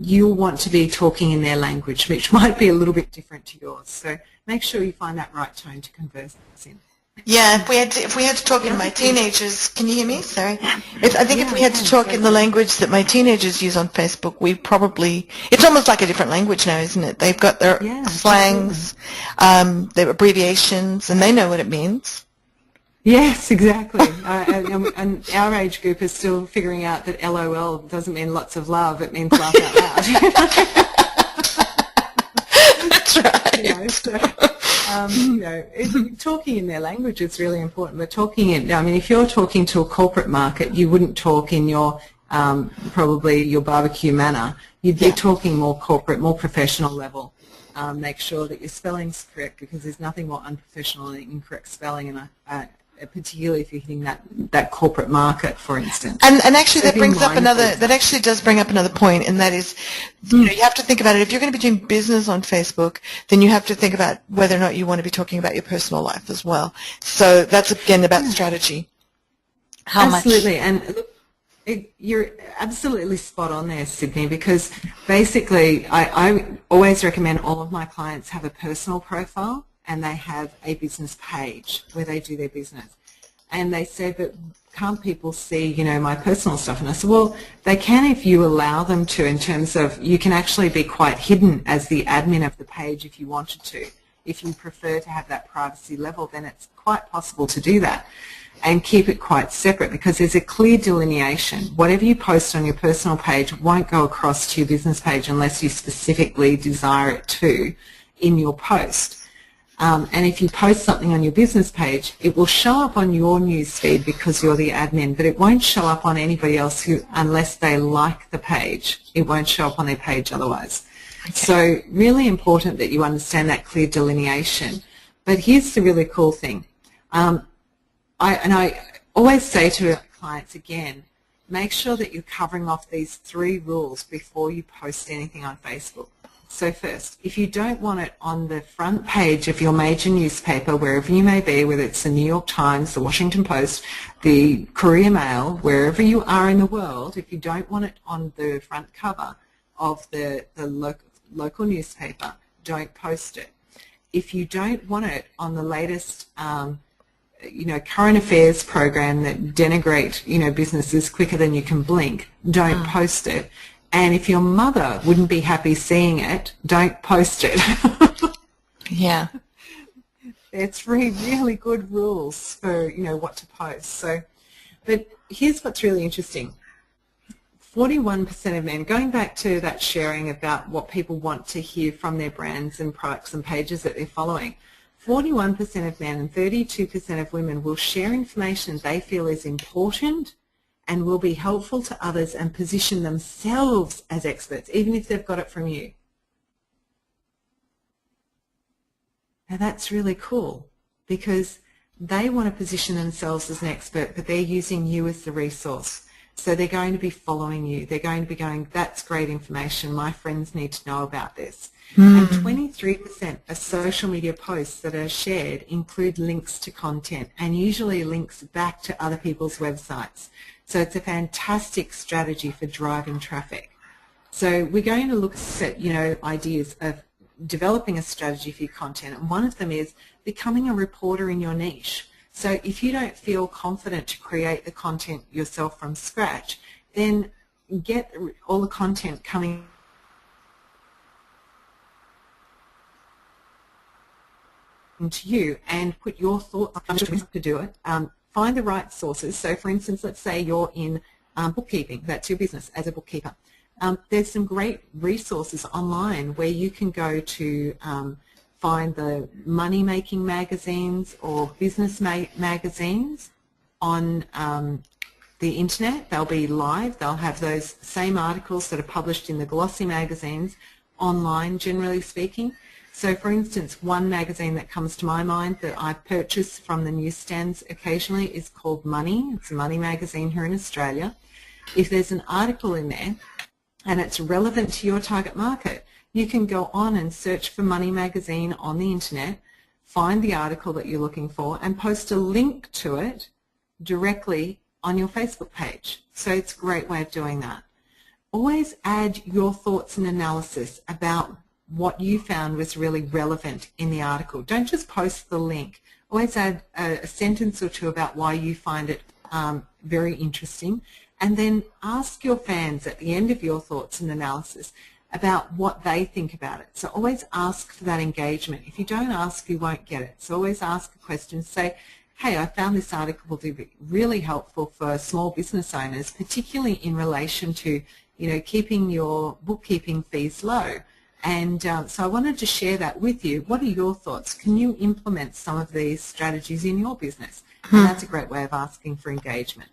you'll want to be talking in their language, which might be a little bit different to yours. So make sure you find that right tone to converse in. Yeah, if we had to talk in my teenagers, can you hear me? Sorry. If we had to talk in the language that my teenagers use on Facebook, it's almost like a different language now, isn't it? They've got their slangs, their abbreviations, and they know what it means. Yes, exactly. And our age group is still figuring out that LOL doesn't mean lots of love, it means laugh out loud. That's right. Talking in their language is really important. But if you're talking to a corporate market, you wouldn't talk in your probably your barbecue manner. You'd be talking more corporate, more professional level. Make sure that your spelling's correct, because there's nothing more unprofessional than incorrect spelling, and particularly if you're hitting that corporate market, for instance. And actually that actually does bring up another point, and that is, you have to think about it. If you're going to be doing business on Facebook, then you have to think about whether or not you want to be talking about your personal life as well. So that's again about strategy. Absolutely. And look, you're absolutely spot on there, Cydney, because basically I always recommend all of my clients have a personal profile and they have a business page where they do their business. And they say, but can't people see, my personal stuff? And I said, well, they can if you allow them to, in terms of you can actually be quite hidden as the admin of the page if you wanted to. If you prefer to have that privacy level, then it's quite possible to do that and keep it quite separate, because there's a clear delineation. Whatever you post on your personal page won't go across to your business page unless you specifically desire it to in your post. And if you post something on your business page, it will show up on your news feed because you're the admin, but it won't show up on anybody else unless they like the page. It won't show up on their page otherwise. Okay. So really important that you understand that clear delineation. But here's the really cool thing. I always say to clients again, make sure that you're covering off these 3 rules before you post anything on Facebook. So first, if you don't want it on the front page of your major newspaper, wherever you may be, whether it's the New York Times, the Washington Post, the Courier Mail, wherever you are in the world, if you don't want it on the front cover of the local newspaper, don't post it. If you don't want it on the latest current affairs program that denigrate, businesses quicker than you can blink, don't post it. And if your mother wouldn't be happy seeing it, don't post it. Yeah. They're 3 really good rules for, what to post. So, but here's what's really interesting. 41% of men, going back to that sharing about what people want to hear from their brands and products and pages that they're following, 41% of men and 32% of women will share information they feel is important and will be helpful to others and position themselves as experts, even if they've got it from you. Now that's really cool, because they want to position themselves as an expert, but they're using you as the resource. So they're going to be following you. They're going to be going, that's great information. My friends need to know about this. And 23% of social media posts that are shared include links to content and usually links back to other people's websites. So it's a fantastic strategy for driving traffic. So we're going to look at, ideas of developing a strategy for your content, and one of them is becoming a reporter in your niche. So if you don't feel confident to create the content yourself from scratch, then get all the content coming to you and put your thoughts on to do it. Find the right sources. So for instance, let's say you're in bookkeeping. That's your business as a bookkeeper. There's some great resources online where you can go to find the money-making magazines or business magazines on the internet. They'll be live. They'll have those same articles that are published in the glossy magazines online, generally speaking. So for instance, one magazine that comes to my mind that I purchase from the newsstands occasionally is called Money. It's a money magazine here in Australia. If there's an article in there and it's relevant to your target market, you can go on and search for Money magazine on the internet, find the article that you're looking for and post a link to it directly on your Facebook page. So it's a great way of doing that. Always add your thoughts and analysis about what you found was really relevant in the article. Don't just post the link. Always add a sentence or two about why you find it very interesting, and then ask your fans at the end of your thoughts and analysis about what they think about it. So always ask for that engagement. If you don't ask, you won't get it. So always ask a question. Say, hey, I found this article to be really helpful for small business owners, particularly in relation to, keeping your bookkeeping fees low. And so I wanted to share that with you. What are your thoughts? Can you implement some of these strategies in your business? And that's a great way of asking for engagement.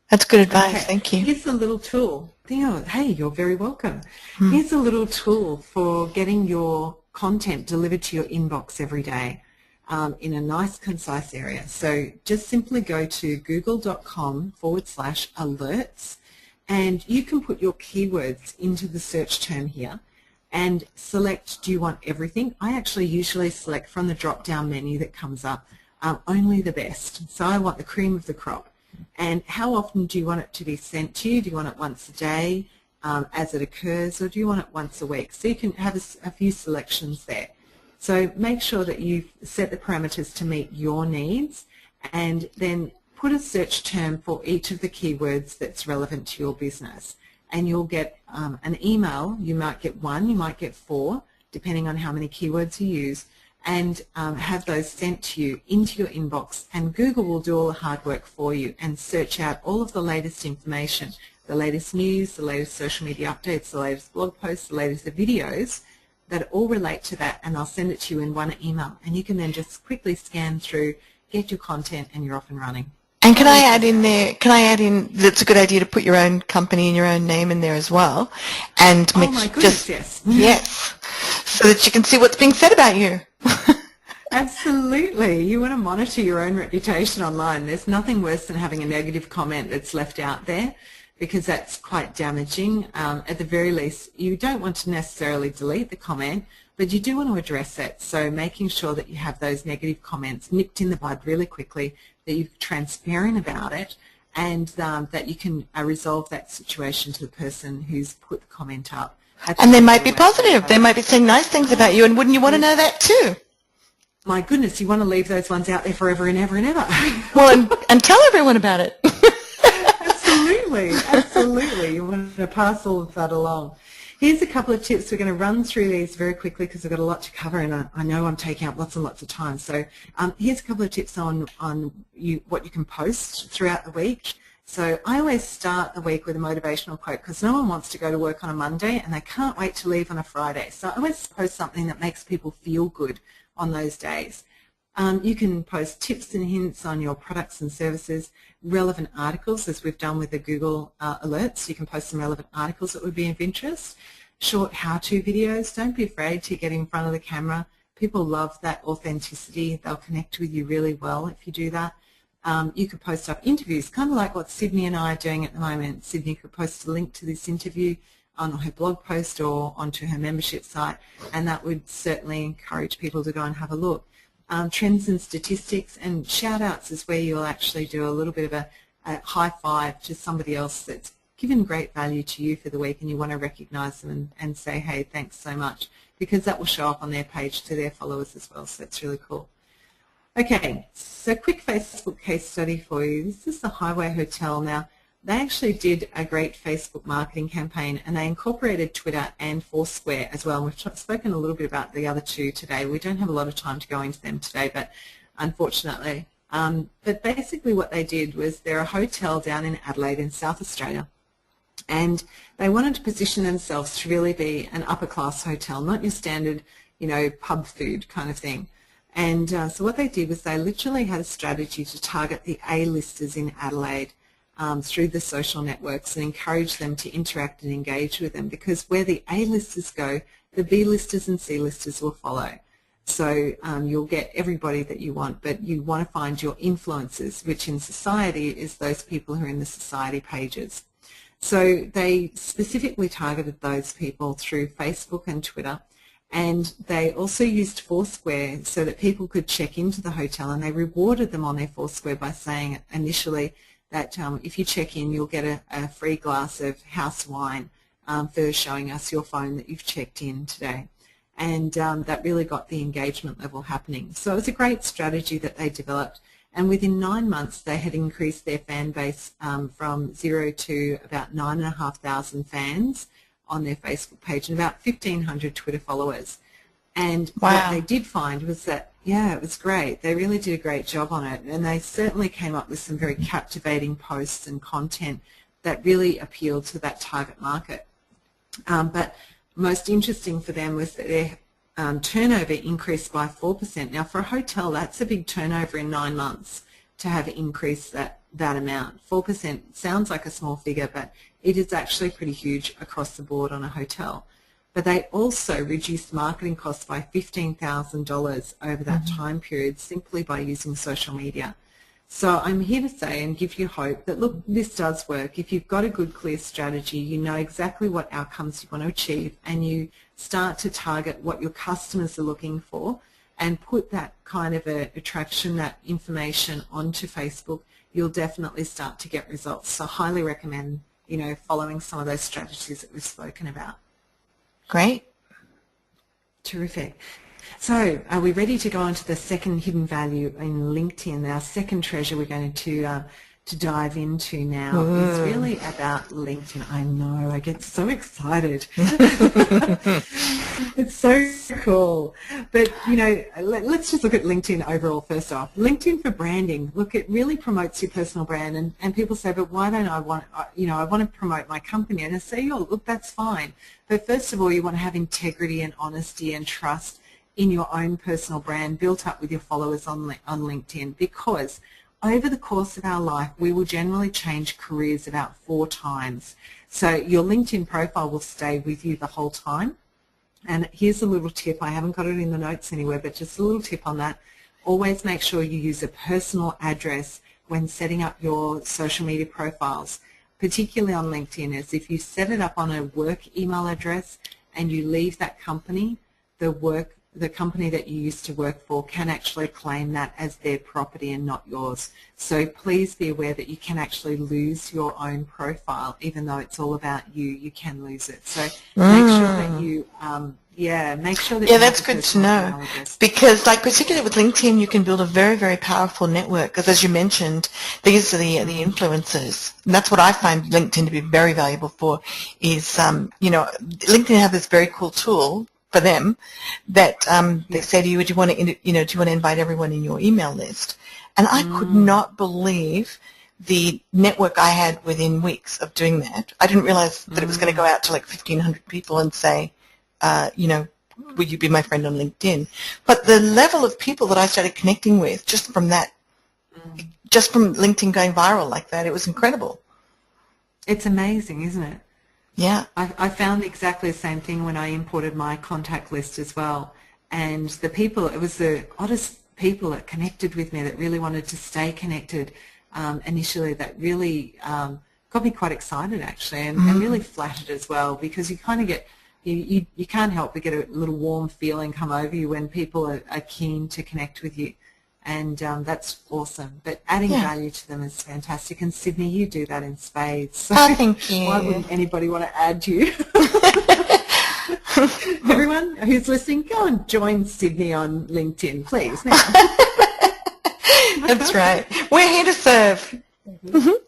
That's good advice. Okay. Thank you. Here's a little tool. Hey, you're very welcome. Here's a little tool for getting your content delivered to your inbox every day in a nice, concise area. So just simply go to google.com/alerts, and you can put your keywords into the search term here and select, do you want everything? I actually usually select from the drop-down menu that comes up only the best. So I want the cream of the crop. And how often do you want it to be sent to you? Do you want it once a day as it occurs, or do you want it once a week? So you can have a few selections there. So make sure that you've set the parameters to meet your needs, and then put a search term for each of the keywords that's relevant to your business. And you'll get an email. You might get one, you might get 4, depending on how many keywords you use, and have those sent to you into your inbox, and Google will do all the hard work for you and search out all of the latest information, the latest news, the latest social media updates, the latest blog posts, the latest videos that all relate to that, and I'll send it to you in one email, and you can then just quickly scan through, get your content, and you're off and running. And can I add in there, that's a good idea to put your own company and your own name in there as well, and oh my goodness, yes. Yes, so that you can see what's being said about you. Absolutely. You want to monitor your own reputation online. There's nothing worse than having a negative comment that's left out there, because that's quite damaging. At the very least, you don't want to necessarily delete the comment, but you do want to address it. So making sure that you have those negative comments nipped in the bud really quickly, that you're transparent about it, and that you can resolve that situation to the person who's put the comment up. And they might be positive. They might be saying nice things about you, and wouldn't you want to know that too? My goodness, you want to leave those ones out there forever and ever and ever. Well, and tell everyone about it. Absolutely, absolutely. You want to pass all of that along. Here's a couple of tips. We're going to run through these very quickly because we've got a lot to cover, and I know I'm taking up lots and lots of time. So here's a couple of tips on what you can post throughout the week. So I always start the week with a motivational quote, because no one wants to go to work on a Monday and they can't wait to leave on a Friday. So I always post something that makes people feel good on those days. You can post tips and hints on your products and services, relevant articles, as we've done with the Google alerts. You can post some relevant articles that would be of interest. Short how-to videos. Don't be afraid to get in front of the camera. People love that authenticity. They'll connect with you really well if you do that. You could post up interviews, kind of like what Cydney and I are doing at the moment. Cydney could post a link to this interview on her blog post or onto her membership site, and that would certainly encourage people to go and have a look. Trends and statistics and shout-outs is where you'll actually do a little bit of a high five to somebody else that's given great value to you for the week, and you want to recognise them and say, hey, thanks so much, because that will show up on their page to their followers as well, so that's really cool. Okay, so quick Facebook case study for you. This is the Highway Hotel. Now, they actually did a great Facebook marketing campaign, and they incorporated Twitter and Foursquare as well. We've spoken a little bit about the other two today. We don't have a lot of time to go into them today, but unfortunately. But basically what they did was they're a hotel down in Adelaide in South Australia, and they wanted to position themselves to really be an upper-class hotel, not your standard, pub food kind of thing. And so what they did was they literally had a strategy to target the A-listers in Adelaide through the social networks and encourage them to interact and engage with them, because where the A-listers go, the B-listers and C-listers will follow. So you'll get everybody that you want, but you want to find your influencers, which in society is those people who are in the society pages. So they specifically targeted those people through Facebook and Twitter, and they also used Foursquare so that people could check into the hotel, and they rewarded them on their Foursquare by saying initially that if you check in, you'll get a free glass of house wine for showing us your phone that you've checked in today. And that really got the engagement level happening. So it was a great strategy that they developed, and within 9 months they had increased their fan base from 0 to about 9,500 fans on their Facebook page and about 1,500 Twitter followers. And wow. What they did find was that, yeah, it was great. They really did a great job on it, and they certainly came up with some very captivating posts and content that really appealed to that target market. But most interesting for them was that their turnover increased by 4%. Now, for a hotel, that's a big turnover in 9 months to have increased that amount. 4% sounds like a small figure, but it is actually pretty huge across the board on a hotel. But they also reduced marketing costs by $15,000 over that time period simply by using social media. So I'm here to say and give you hope that, look, this does work. If you've got a good, clear strategy, you know exactly what outcomes you want to achieve, and you start to target what your customers are looking for and put that kind of attraction, that information onto Facebook, you'll definitely start to get results. So I highly recommend, following some of those strategies that we've spoken about. Great. Terrific. So are we ready to go on to the second hidden value in LinkedIn? Our second treasure we're going to dive into now is really about LinkedIn. I know, I get so excited. It's so cool. But, let's just look at LinkedIn overall first off. LinkedIn for branding. Look, it really promotes your personal brand, and people say, but why don't I want, I want to promote my company. And I say, look, that's fine. But first of all, you want to have integrity and honesty and trust in your own personal brand built up with your followers on LinkedIn, because over the course of our life, we will generally change careers about 4 times. So your LinkedIn profile will stay with you the whole time. And here's a little tip. I haven't got it in the notes anywhere, but just a little tip on that. Always make sure you use a personal address when setting up your social media profiles, particularly on LinkedIn, as if you set it up on a work email address and you leave that company, the company that you used to work for can actually claim that as their property and not yours. So please be aware that you can actually lose your own profile. Even though it's all about you, you can lose it. So make sure that you, make sure that you that's have good a to personal know, email address. because particularly with LinkedIn, you can build a very, very powerful network, because as you mentioned, these are the influencers. And that's what I find LinkedIn to be very valuable for is, LinkedIn have this very cool tool for them that they say to you, do you want to invite everyone in your email list? And I could not believe the network I had within weeks of doing that. I didn't realize that it was going to go out to like 1,500 people and say, will you be my friend on LinkedIn? But the level of people that I started connecting with just from that, just from LinkedIn going viral like that, it was incredible. It's amazing, isn't it? Yeah. I found exactly the same thing when I imported my contact list as well. And the people, it was the oddest people that connected with me that really wanted to stay connected initially, that really got me quite excited actually, and really flattered as well, because you kind of get, you can't help but get a little warm feeling come over you when people are keen to connect with you. And that's awesome. But adding value to them is fantastic. And Cydney, you do that in spades. So thank you. Why wouldn't anybody want to add you? Everyone who's listening, go and join Cydney on LinkedIn, please. Now. That's right. We're here to serve.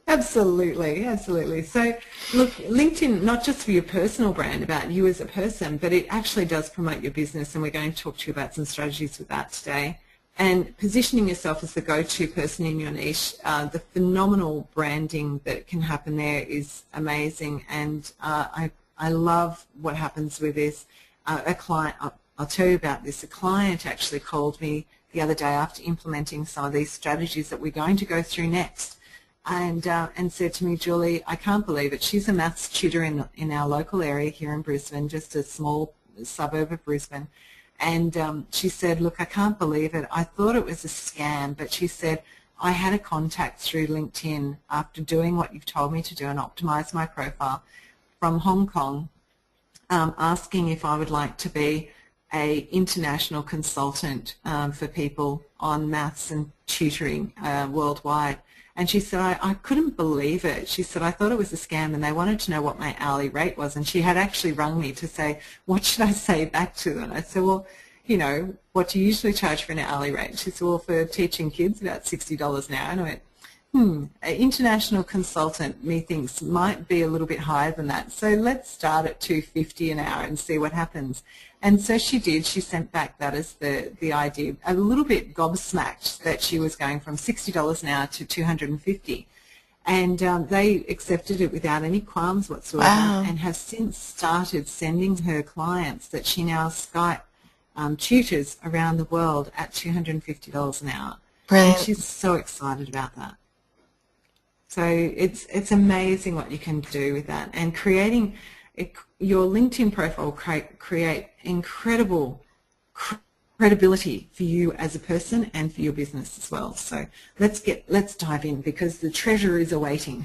Absolutely, absolutely. So, look, LinkedIn, not just for your personal brand about you as a person, but it actually does promote your business, and we're going to talk to you about some strategies with that today. And positioning yourself as the go-to person in your niche, the phenomenal branding that can happen there is amazing. And I love what happens with this. A client, I'll tell you about this. A client actually called me the other day after implementing some of these strategies that we're going to go through next, and said to me, Julie, I can't believe it. She's a maths tutor in our local area here in Brisbane, just a small suburb of Brisbane. And she said, look, I can't believe it. I thought it was a scam, but she said, I had a contact through LinkedIn after doing what you've told me to do and optimize my profile from Hong Kong, asking if I would like to be an international consultant for people on maths and tutoring worldwide. And she said, I couldn't believe it. She said, I thought it was a scam, and they wanted to know what my hourly rate was. And she had actually rung me to say, what should I say back to them? And I said, well, you know, what do you usually charge for an hourly rate? She said, well, for teaching kids, about $60 an hour. And I went, an international consultant, methinks, might be a little bit higher than that. So let's start at $2.50 an hour and see what happens. And so she did. She sent back that as the idea, a little bit gobsmacked that she was going from $60 an hour to $250. And they accepted it without any qualms whatsoever. Wow. And have since started sending her clients that she now Skype tutors around the world at $250 an hour. Brilliant. And she's so excited about that. So it's amazing what you can do with that. And creating your LinkedIn profile will create incredible credibility for you as a person and for your business as well. So let's dive in, because the treasure is awaiting.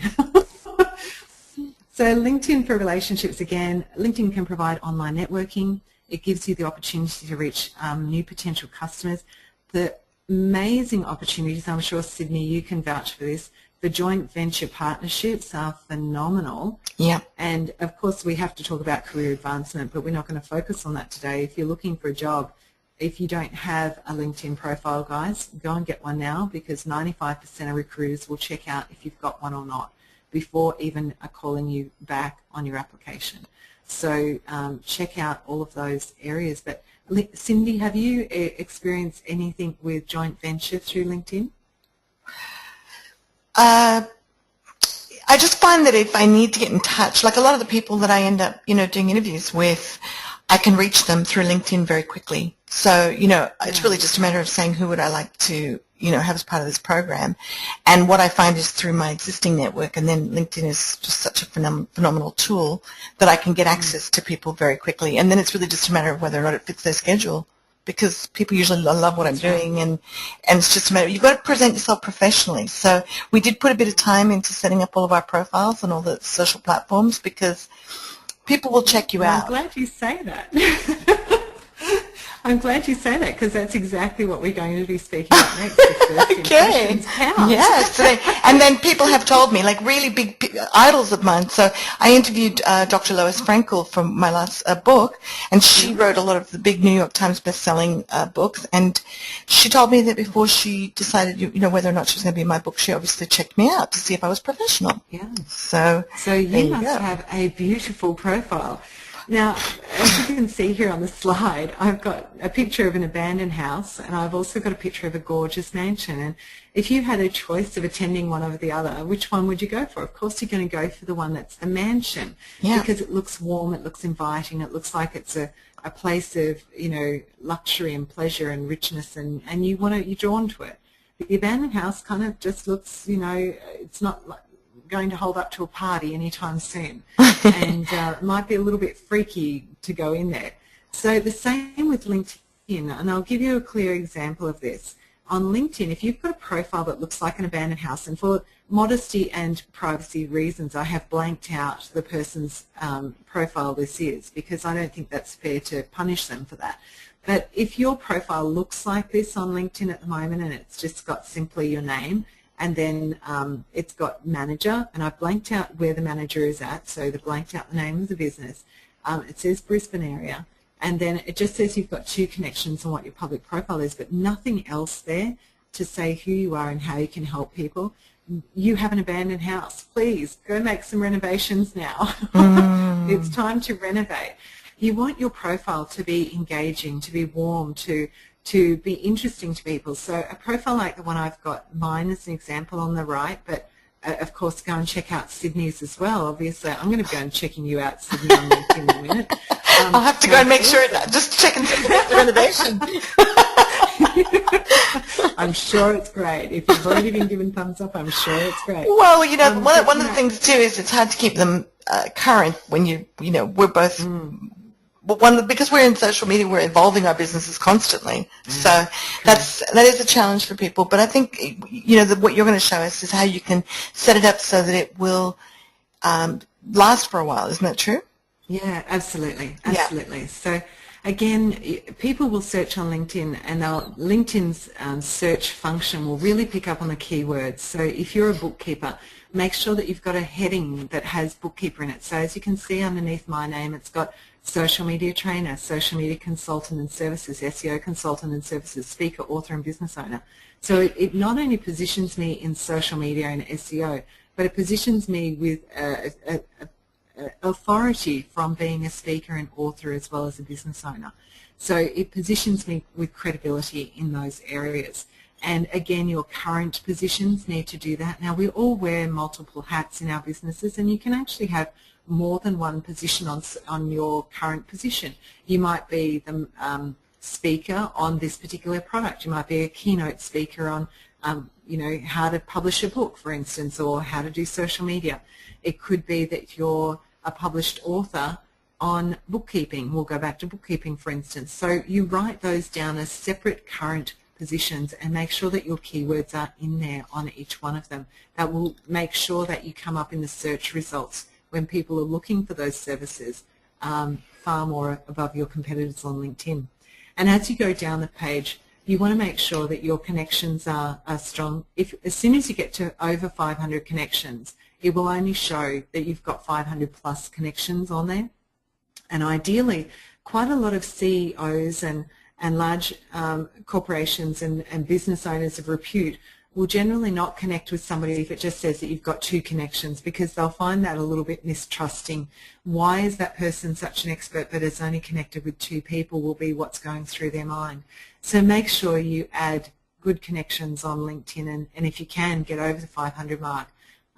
So LinkedIn for relationships, again, LinkedIn can provide online networking. It gives you the opportunity to reach new potential customers. The amazing opportunities, I'm sure, Cydney, you can vouch for this, the joint venture partnerships are phenomenal. Yeah. And, of course, we have to talk about career advancement, but we're not going to focus on that today. If you're looking for a job, if you don't have a LinkedIn profile, guys, go and get one now, because 95% of recruiters will check out if you've got one or not before even calling you back on your application. So check out all of those areas. But, Cindy, have you experienced anything with joint venture through LinkedIn? I just find that if I need to get in touch, like a lot of the people that I end up, doing interviews with, I can reach them through LinkedIn very quickly. So, it's really just a matter of saying who would I like to, have as part of this program. And what I find is through my existing network, and then LinkedIn is just such a phenomenal tool that I can get access to people very quickly. And then it's really just a matter of whether or not it fits their schedule, because people usually love what I'm doing, and it's just a matter, you've got to present yourself professionally. So we did put a bit of time into setting up all of our profiles and all the social platforms, because people will check you out. I'm glad you say that. I'm glad you say that, because that's exactly what we're going to be speaking about next. Okay. Yes. And then people have told me, like really big idols of mine. So I interviewed Dr. Lois Frankel from my last book, and she wrote a lot of the big New York Times best-selling books. And she told me that before she decided, whether or not she was going to be in my book, she obviously checked me out to see if I was professional. Yeah. So you must have a beautiful profile. Now, as you can see here on the slide, I've got a picture of an abandoned house, and I've also got a picture of a gorgeous mansion. And if you had a choice of attending one over the other, which one would you go for? Of course, you're going to go for the one that's the mansion, because it looks warm, it looks inviting, it looks like it's a place of, luxury and pleasure and richness, and you're drawn to it. The abandoned house kind of just looks, it's not like going to hold up to a party anytime soon, and it might be a little bit freaky to go in there. So the same with LinkedIn, and I'll give you a clear example of this. on LinkedIn, if you've got a profile that looks like an abandoned house, and for modesty and privacy reasons, I have blanked out the person's profile this is, because I don't think that's fair to punish them for that. But if your profile looks like this on LinkedIn at the moment, and it's just got simply your name, and then it's got manager, and I've blanked out where the manager is at, so they've blanked out the name of the business. It says Brisbane area, and then it just says you've got 2 connections and what your public profile is, but nothing else there to say who you are and how you can help people. You have an abandoned house. Please go make some renovations now. It's time to renovate. You want your profile to be engaging, to be warm, to be interesting to people. So a profile like the one I've got, mine as an example on the right, but of course go and check out Cydney's as well. Obviously, I'm going to go and checking you out, Cydney, on LinkedIn in a minute. I'll have to go and make sure, just checking the renovation. I'm sure it's great. If you've already been given thumbs up, I'm sure it's great. Well, one of the things too is it's hard to keep them current when we're both. Because we're in social media, we're evolving our businesses constantly. So that is a challenge for people. But I think what you're going to show us is how you can set it up so that it will last for a while. Isn't that true? Yeah, absolutely. Yeah. So again, people will search on LinkedIn, and LinkedIn's search function will really pick up on the keywords. So if you're a bookkeeper, make sure that you've got a heading that has bookkeeper in it. So as you can see underneath my name, it's got social media trainer, social media consultant and services, SEO consultant and services, speaker, author and business owner. So it not only positions me in social media and SEO, but it positions me with authority from being a speaker and author as well as a business owner. So it positions me with credibility in those areas. And again, your current positions need to do that. Now, we all wear multiple hats in our businesses, and you can actually have more than one position on your current position. You might be the speaker on this particular product. You might be a keynote speaker on how to publish a book, for instance, or how to do social media. It could be that you're a published author on bookkeeping. We'll go back to bookkeeping, for instance. So you write those down as separate current positions and make sure that your keywords are in there on each one of them. That will make sure that you come up in the search results when people are looking for those services far more above your competitors on LinkedIn. And as you go down the page, you want to make sure that your connections are strong. As soon as you get to over 500 connections, it will only show that you've got 500 plus connections on there. And ideally, quite a lot of CEOs and large corporations and business owners of repute will generally not connect with somebody if it just says that you've got 2 connections, because they'll find that a little bit mistrusting. Why is that person such an expert but is only connected with 2 people will be what's going through their mind. So make sure you add good connections on LinkedIn, and if you can, get over the 500 mark.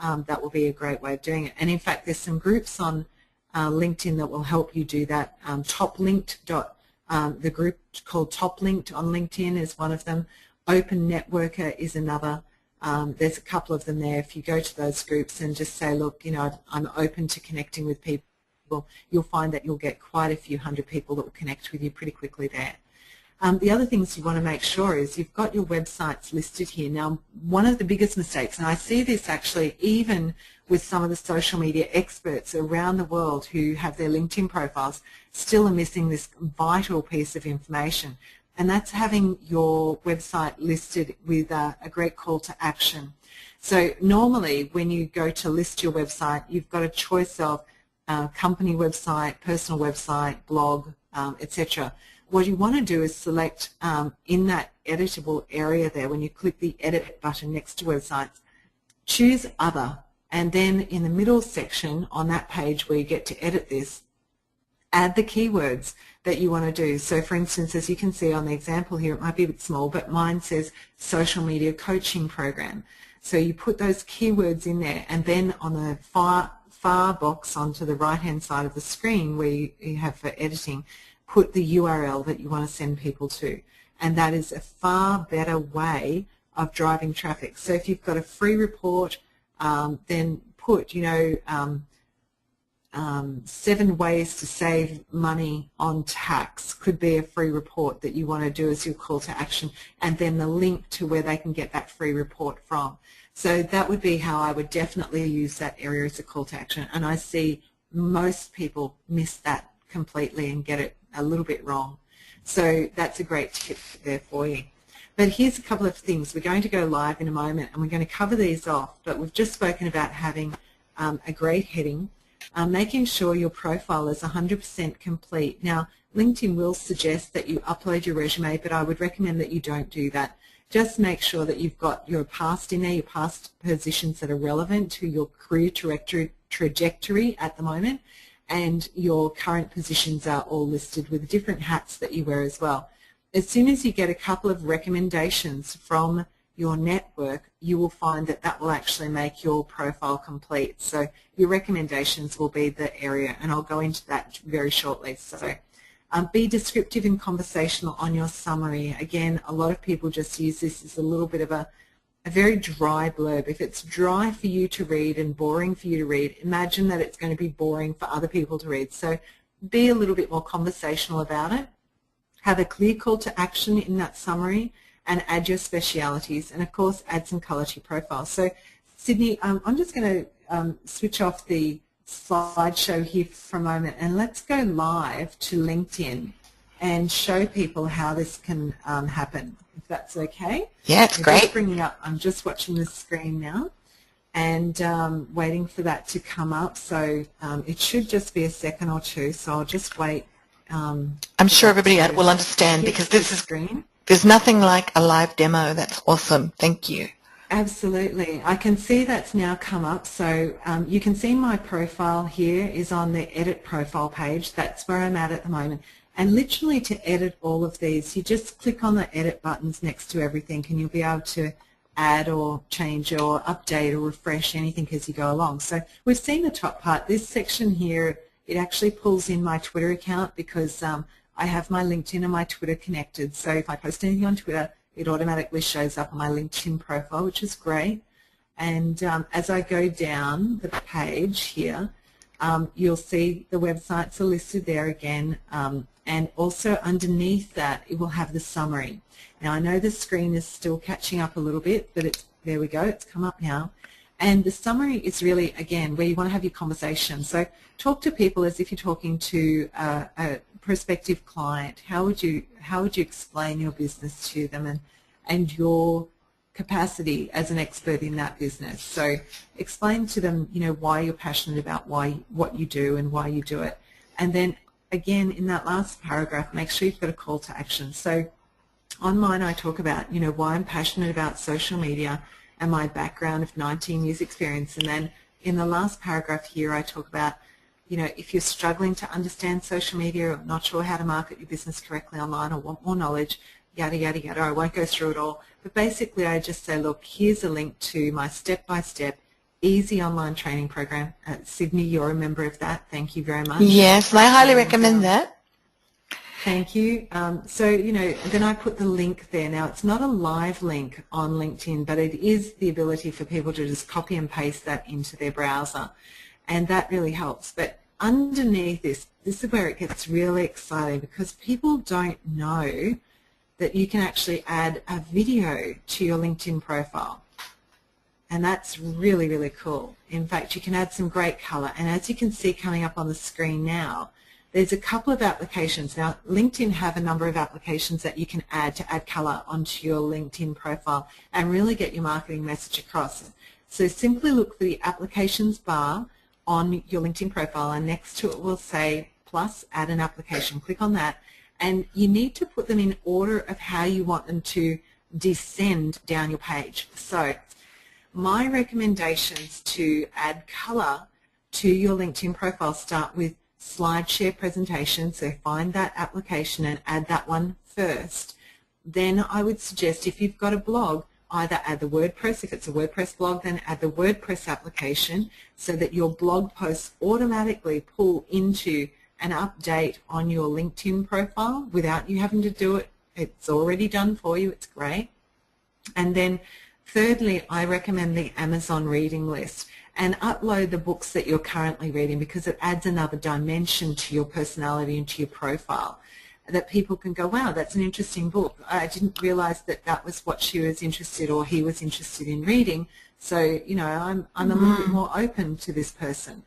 That will be a great way of doing it. And in fact, there's some groups on LinkedIn that will help you do that. The group called Top Linked on LinkedIn is one of them. Open Networker is another. There's a couple of them there. If you go to those groups and just say, look, I'm open to connecting with people, you'll find that you'll get quite a few hundred people that will connect with you pretty quickly there. The other things you want to make sure is you've got your websites listed here. Now, one of the biggest mistakes, and I see this actually even with some of the social media experts around the world who have their LinkedIn profiles, still are missing this vital piece of information, and that's having your website listed with a great call to action. So normally when you go to list your website, you've got a choice of company website, personal website, blog, etc. What you want to do is select in that editable area there, when you click the edit button next to websites, choose other, and then in the middle section on that page where you get to edit this, add the keywords that you want to do. So for instance, as you can see on the example here, it might be a bit small, but mine says social media coaching program. So you put those keywords in there, and then on the far box onto the right hand side of the screen where you have for editing, put the URL that you want to send people to. And that is a far better way of driving traffic. So if you've got a free report, then put, 7 ways to save money on tax could be a free report that you want to do as your call to action, and then the link to where they can get that free report from. So that would be how I would definitely use that area as a call to action, and I see most people miss that completely and get it a little bit wrong. So that's a great tip there for you. But here's a couple of things. We're going to go live in a moment and we're going to cover these off, but we've just spoken about having a great heading, making sure your profile is 100% complete. Now, LinkedIn will suggest that you upload your resume, but I would recommend that you don't do that. Just make sure that you've got your past in there, your past positions that are relevant to your career trajectory at the moment, and your current positions are all listed with different hats that you wear as well. As soon as you get a couple of recommendations from your network, you will find that that will actually make your profile complete. So your recommendations will be the area, and I'll go into that very shortly. So be descriptive and conversational on your summary. Again, a lot of people just use this as a little bit of a very dry blurb. If it's dry for you to read and boring for you to read, imagine that it's going to be boring for other people to read. So be a little bit more conversational about it. Have a clear call to action in that summary, and add your specialities, and of course add some colour to your profile. So Cydney, I'm just going to switch off the slideshow here for a moment, and let's go live to LinkedIn and show people how this can happen, if that's okay. Yeah, it's great. Just bringing up, I'm just watching the screen now and waiting for that to come up. So it should just be a second or two, so I'll just wait. I'm sure everybody will understand, because this is screen. There's nothing like a live demo. That's awesome. Thank you. Absolutely. I can see that's now come up. So you can see my profile here is on the edit profile page. That's where I'm at the moment. And literally to edit all of these, you just click on the edit buttons next to everything, and you'll be able to add or change or update or refresh anything as you go along. So we've seen the top part. This section here, it actually pulls in my Twitter account, because I have my LinkedIn and my Twitter connected. So if I post anything on Twitter, it automatically shows up on my LinkedIn profile, which is great. And as I go down the page here, you'll see the websites are listed there again. And also underneath that, it will have the summary. Now, I know the screen is still catching up a little bit, but there we go, it's come up now. And the summary is really, again, where you want to have your conversation. So talk to people as if you're talking to a prospective client. How would you explain your business to them, and your capacity as an expert in that business? So explain to them, why you're passionate about what you do and why you do it. And then again, in that last paragraph, make sure you've got a call to action. So on mine, I talk about, why I'm passionate about social media and my background of 19 years experience. And then in the last paragraph here, I talk about, if you're struggling to understand social media or not sure how to market your business correctly online or want more knowledge, yada, yada, yada. I won't go through it all. But basically, I just say, look, here's a link to my step-by-step easy online training program. Cydney, you're a member of that. Thank you very much. Yes, and I highly recommend that. Thank you. So, then I put the link there. Now, it's not a live link on LinkedIn, but it is the ability for people to just copy and paste that into their browser, and that really helps. But underneath this is where it gets really exciting, because people don't know that you can actually add a video to your LinkedIn profile. And that's really, really cool. In fact, you can add some great color. And as you can see coming up on the screen now, there's a couple of applications. Now, LinkedIn have a number of applications that you can add to add color onto your LinkedIn profile and really get your marketing message across. So simply look for the applications bar on your LinkedIn profile, and next to it will say plus, add an application. Click on that, and you need to put them in order of how you want them to descend down your page. So my recommendations to add color to your LinkedIn profile start with slide share presentation. So find that application and add that one first. Then I would suggest, if you've got a blog, either add the WordPress. If it's a WordPress blog, then add the WordPress application, so that your blog posts automatically pull into an update on your LinkedIn profile without you having to do it. It's already done for you. It's great. And then thirdly, I recommend the Amazon reading list. and upload the books that you're currently reading, because it adds another dimension to your personality and to your profile, that people can go, wow, that's an interesting book. I didn't realize that that was what she was interested or he was interested in reading. So, you know, I'm a little bit more open to this person.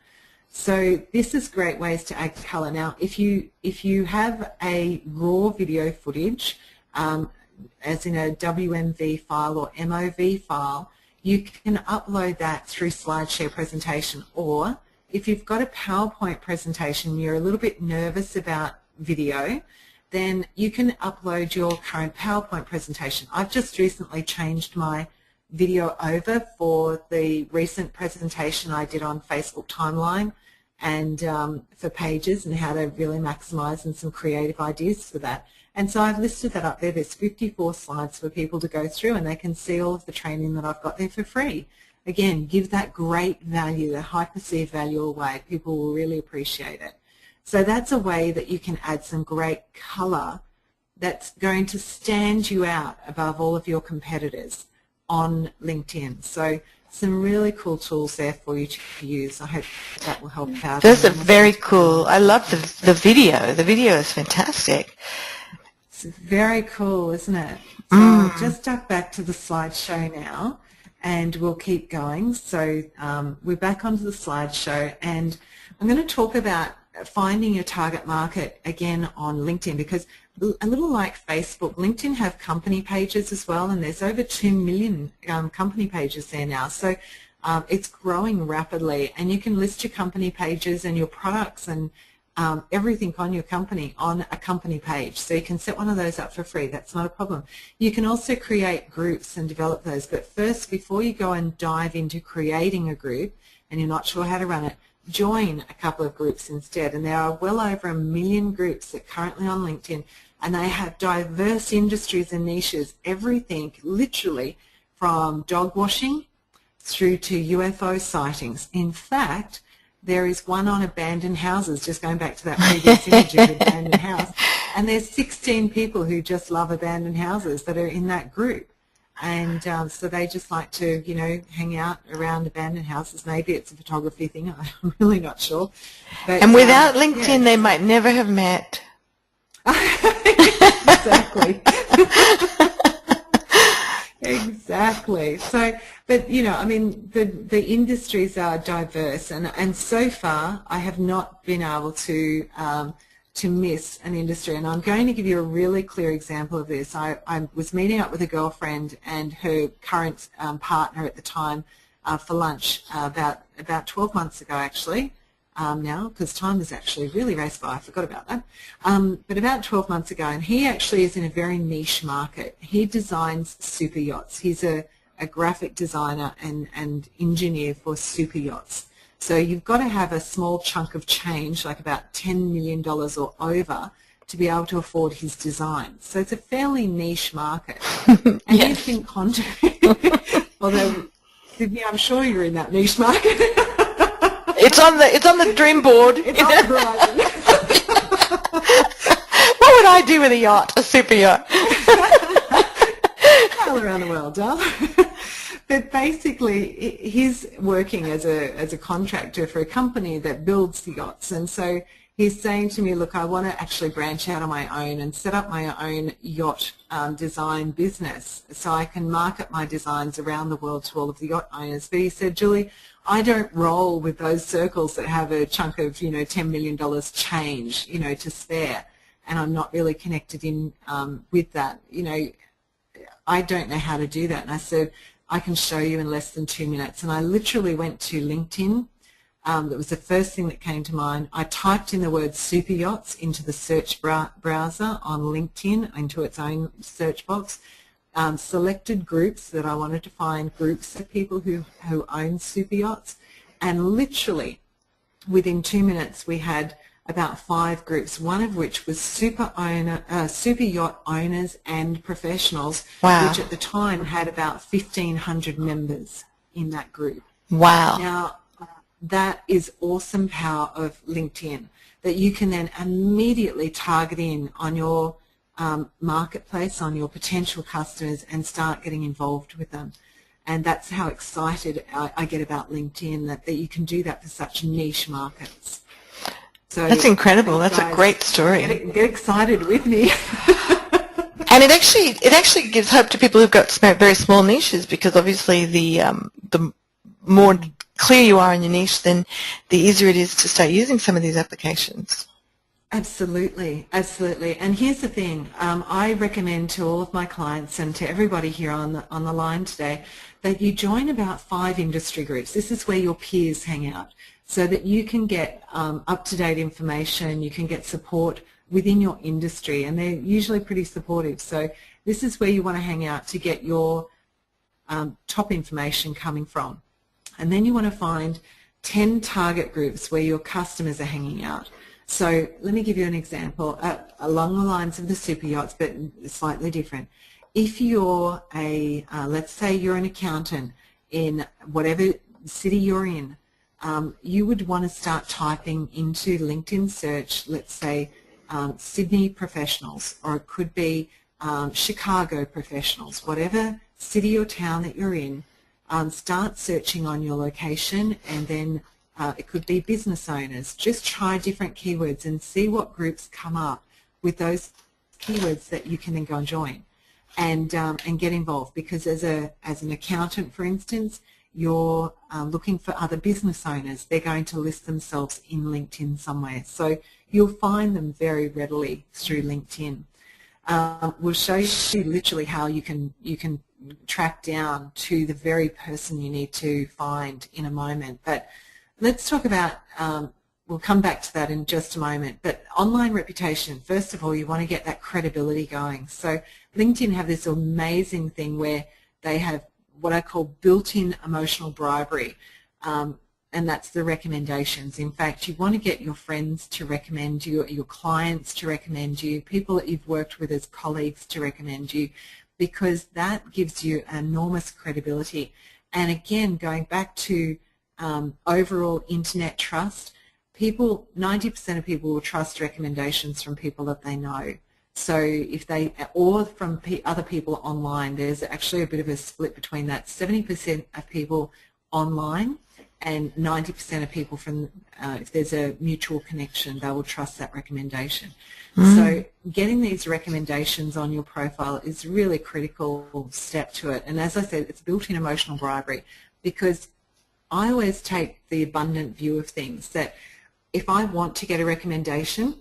So this is great ways to add color. Now, if you have a raw video footage, as in a WMV file or MOV file, you can upload that through SlideShare presentation. Or if you've got a PowerPoint presentation, you're a little bit nervous about video, then you can upload your current PowerPoint presentation. I've just recently changed my video over for the recent presentation I did on Facebook timeline and for pages and how to really maximize, and some creative ideas for that. And so I've listed that up there. There's 54 slides for people to go through, and they can see all of the training that I've got there for free. Again, give that great value, the high perceived value away. People will really appreciate it. So that's a way that you can add some great color that's going to stand you out above all of your competitors on LinkedIn. So some really cool tools there for you to use. I hope that will help out. Those are very cool. I love the video. The video is fantastic. It's very cool, isn't it? So I'll just duck back to the slideshow now, and we'll keep going. So we're back onto the slideshow, and I'm going to talk about finding your target market again on LinkedIn, because a little like Facebook, LinkedIn have company pages as well, and there's over 2 million company pages there now. So it's growing rapidly, and you can list your company pages and your products and everything on your company on a company page. So you can set one of those up for free. That's not a problem. You can also create groups and develop those. But first, before you go and dive into creating a group and you're not sure how to run it, join a couple of groups instead. And there are well over 1 million groups that are currently on LinkedIn, and they have diverse industries and niches, everything literally from dog washing through to UFO sightings. In fact, there is one on abandoned houses, just going back to that previous image of abandoned house, and there's 16 people who just love abandoned houses that are in that group. And so they just like to, you know, hang out around abandoned houses. Maybe it's a photography thing. I'm really not sure. But, and without LinkedIn, they might never have met. Exactly. Exactly. So, but you know, I mean, the industries are diverse, and so far I have not been able to miss an industry. And I'm going to give you a really clear example of this. I was meeting up with a girlfriend and her current partner at the time for lunch about 12 months ago, actually. Now, because time has actually really raced by, I forgot about that. But about 12 months ago, and he actually is in a very niche market. He designs super yachts. He's a graphic designer and engineer for super yachts. So you've got to have a small chunk of change, like about $10 million or over, to be able to afford his design. So it's a fairly niche market. And Yes. he's been contacting, although, Cydney, I'm sure you're in that niche market. It's on the dream board. It's on the horizon. What would I do with a yacht, a super yacht? All around the world, darling. But basically, he's working as a contractor for a company that builds the yachts, and so he's saying to me, look, I want to actually branch out on my own and set up my own yacht design business so I can market my designs around the world to all of the yacht owners. But he said, Julie, I don't roll with those circles that have a chunk of, you know, $10 million change, you know, to spare, and I'm not really connected in with that. You know, I don't know how to do that. And I said, I can show you in less than 2 minutes. And I literally went to LinkedIn. That was the first thing that came to mind. I typed in the word super yachts into the search browser on LinkedIn, into its own search box, selected groups that I wanted to find, groups of people who own super yachts, and literally within 2 minutes we had about 5 groups, one of which was super yacht owners and professionals, Wow. which at the time had about 1,500 members in that group. Wow. Now, that is awesome power of LinkedIn, that you can then immediately target in on your marketplace, on your potential customers, and start getting involved with them. And that's how excited I get about LinkedIn, that you can do that for such niche markets. So that's incredible. That's guys, a great story. Get excited with me. And it actually gives hope to people who've got very small niches, because obviously the more clear you are in your niche, then the easier it is to start using some of these applications. Absolutely, absolutely. And here's the thing, I recommend to all of my clients and to everybody here on the line today that you join about 5 industry groups. This is where your peers hang out, so that you can get up-to-date information, you can get support within your industry, and they're usually pretty supportive. So this is where you want to hang out to get your top information coming from. And then you want to find 10 target groups where your customers are hanging out. So let me give you an example along the lines of the super yachts, but slightly different. If you're let's say you're an accountant in whatever city you're in, you would want to start typing into LinkedIn search, let's say Sydney professionals, or it could be Chicago professionals, whatever city or town that you're in. Start searching on your location, and then it could be business owners. Just try different keywords and see what groups come up with those keywords that you can then go and join and get involved. Because as an accountant, for instance, you're looking for other business owners. They're going to list themselves in LinkedIn somewhere. So you'll find them very readily through LinkedIn. We'll show you literally how you can track down to the very person you need to find in a moment. But let's talk about, we'll come back to that in just a moment, but online reputation. First of all, you want to get that credibility going. So LinkedIn have this amazing thing where they have what I call built-in emotional bribery, and that's the recommendations. In fact, you want to get your friends to recommend you, your clients to recommend you, people that you've worked with as colleagues to recommend you, because that gives you enormous credibility. And again, going back to overall internet trust, 90% of people will trust recommendations from people that they know. So if they, or from other people online, there's actually a bit of a split between that. 70% of people online and 90% of people from, if there's a mutual connection, they will trust that recommendation. So getting these recommendations on your profile is really a critical step to it. And as I said, it's built-in emotional bribery, because I always take the abundant view of things, that if I want to get a recommendation,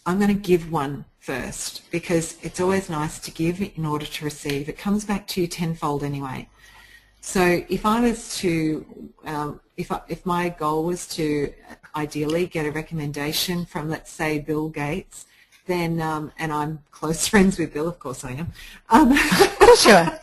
I'm going to give one first, because it's always nice to give in order to receive. It comes back to you tenfold anyway. So if I was to, if my goal was to ideally get a recommendation from, let's say, Bill Gates, then, and I'm close friends with Bill, of course I am. Sure.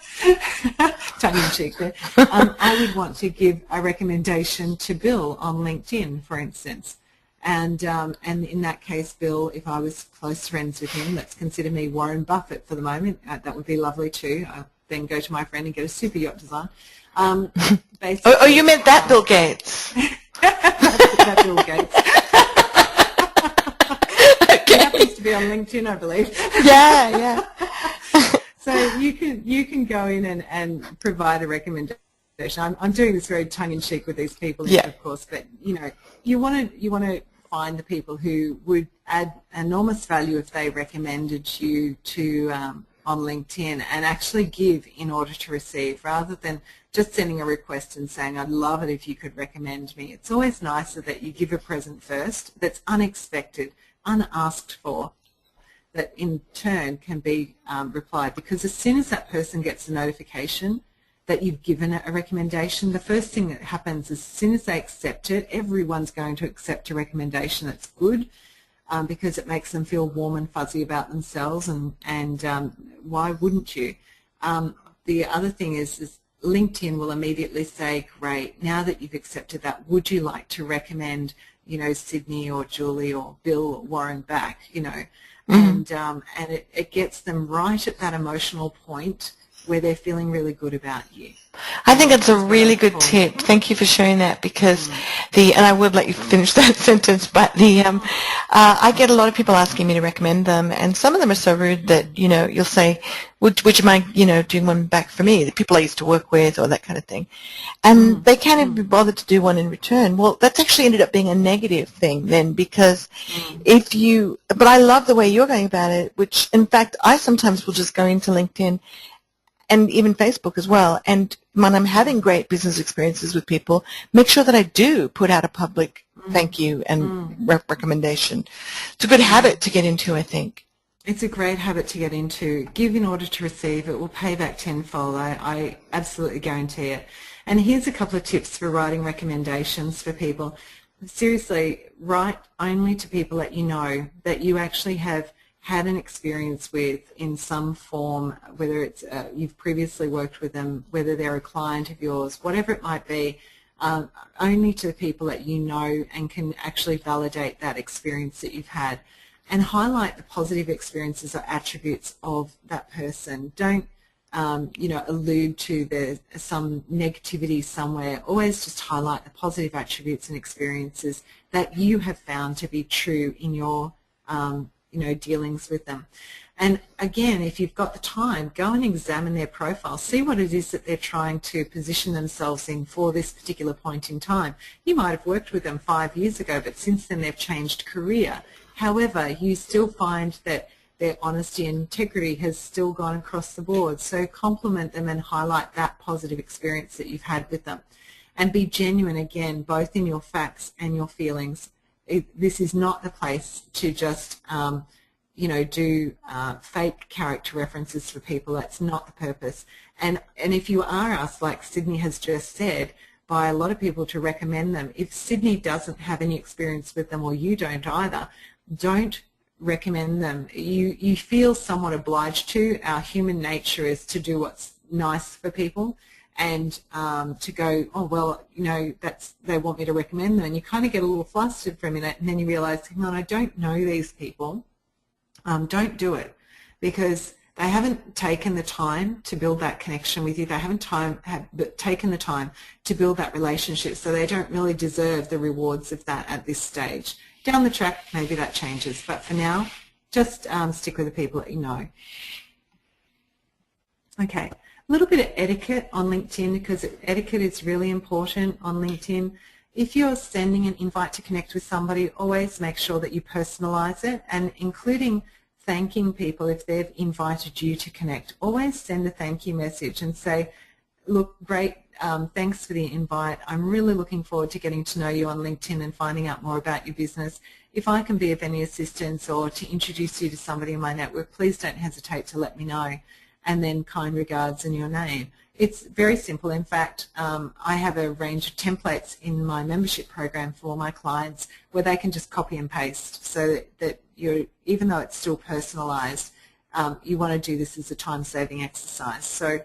Tongue in cheek there. I would want to give a recommendation to Bill on LinkedIn, for instance. And in that case, Bill, if I was close friends with him, let's consider me Warren Buffett for the moment. That would be lovely too. Then go to my friend and get a super yacht design. Oh, you meant that Bill Gates. that Bill Gates. He happens to be on LinkedIn, I believe. Yeah. So you can go in and provide a recommendation. I'm doing this very tongue-in-cheek with these people, yeah, of course, but you want to find the people who would add enormous value if they recommended you to on LinkedIn, and actually give in order to receive, rather than just sending a request and saying, I'd love it if you could recommend me. It's always nicer that you give a present first that's unexpected, unasked for, that in turn can be replied. Because as soon as that person gets a notification that you've given a recommendation, the first thing that happens is, as soon as they accept it, everyone's going to accept a recommendation that's good, because it makes them feel warm and fuzzy about themselves, and why wouldn't you? The other thing is LinkedIn will immediately say, great, now that you've accepted that, would you like to recommend, Cydney or Julie or Bill or Warren back, and it gets them right at that emotional point where they're feeling really good about you. I think it's a Is what really I'd good call tip. Thank you for sharing that, because Mm. and I would let you finish that sentence, but I get a lot of people asking me to recommend them, and some of them are so rude that, you'll say, would you mind, doing one back for me, the people I used to work with, or that kind of thing. And they can't even be bothered to do one in return. Well, that's actually ended up being a negative thing then, because but I love the way you're going about it, which in fact I sometimes will just go into LinkedIn and even Facebook as well, and when I'm having great business experiences with people, make sure that I do put out a public thank you and recommendation. It's a good habit to get into, I think. It's a great habit to get into. Give in order to receive. It will pay back tenfold. I absolutely guarantee it. And here's a couple of tips for writing recommendations for people. Seriously, write only to people that you know, that you actually have had an experience with in some form, whether it's you've previously worked with them, whether they're a client of yours, whatever it might be, only to the people that you know and can actually validate that experience that you've had. And highlight the positive experiences or attributes of that person. Don't allude to some negativity somewhere. Always just highlight the positive attributes and experiences that you have found to be true in your dealings with them. And again, if you've got the time, go and examine their profile. See what it is that they're trying to position themselves in for this particular point in time. You might have worked with them 5 years ago, but since then they've changed career. However, you still find that their honesty and integrity has still gone across the board. So compliment them and highlight that positive experience that you've had with them. And be genuine again, both in your facts and your feelings. This is not the place to just do fake character references for people. That's not the purpose. And if you are asked, like Cydney has just said, by a lot of people to recommend them, if Cydney doesn't have any experience with them, or you don't either, don't recommend them. You feel somewhat obliged to. Our human nature is to do what's nice for people, and to go, oh well, they want me to recommend them, and you kind of get a little flustered for a minute, and then you realize, hang on, I don't know these people. Don't do it, because they haven't taken the time to build that connection with you. They haven't taken the time to build that relationship, so they don't really deserve the rewards of that at this stage. Down the track, maybe that changes, but for now, just stick with the people that you know. Okay, a little bit of etiquette on LinkedIn, because etiquette is really important on LinkedIn. If you're sending an invite to connect with somebody, always make sure that you personalize it, and including thanking people if they've invited you to connect. Always send a thank you message and say, look, great, thanks for the invite. I'm really looking forward to getting to know you on LinkedIn and finding out more about your business. If I can be of any assistance or to introduce you to somebody in my network, please don't hesitate to let me know. And then kind regards and your name. It's very simple. In fact, I have a range of templates in my membership program for my clients where they can just copy and paste, so that even though it's still personalized, you want to do this as a time-saving exercise. So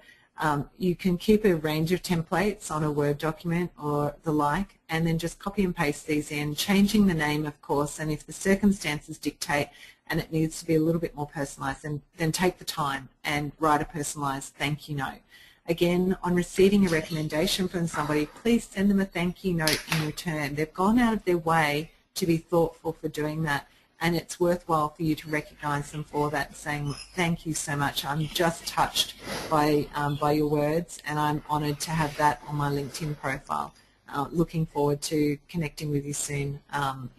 you can keep a range of templates on a Word document or the like, and then just copy and paste these in, changing the name, of course, and if the circumstances dictate and it needs to be a little bit more personalized, then take the time and write a personalized thank you note. Again, on receiving a recommendation from somebody, please send them a thank you note in return. They've gone out of their way to be thoughtful for doing that, and it's worthwhile for you to recognize them for that, saying, thank you so much. I'm just touched by your words, and I'm honored to have that on my LinkedIn profile. Looking forward to connecting with you soon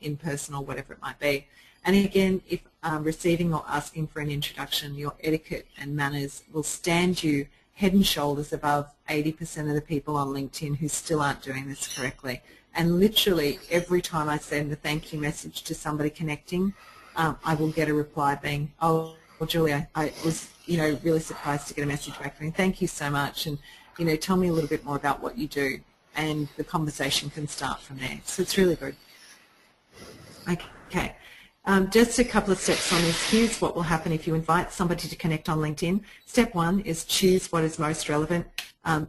in person or whatever it might be. And again, if receiving or asking for an introduction, your etiquette and manners will stand you head and shoulders above 80% of the people on LinkedIn who still aren't doing this correctly. And literally every time I send a thank you message to somebody connecting, I will get a reply being, oh, well, Julia, I was really surprised to get a message back from you. Thank you so much, and tell me a little bit more about what you do, and the conversation can start from there. So it's really good. Okay. Just a couple of steps on this. Here's what will happen if you invite somebody to connect on LinkedIn. Step one is choose what is most relevant.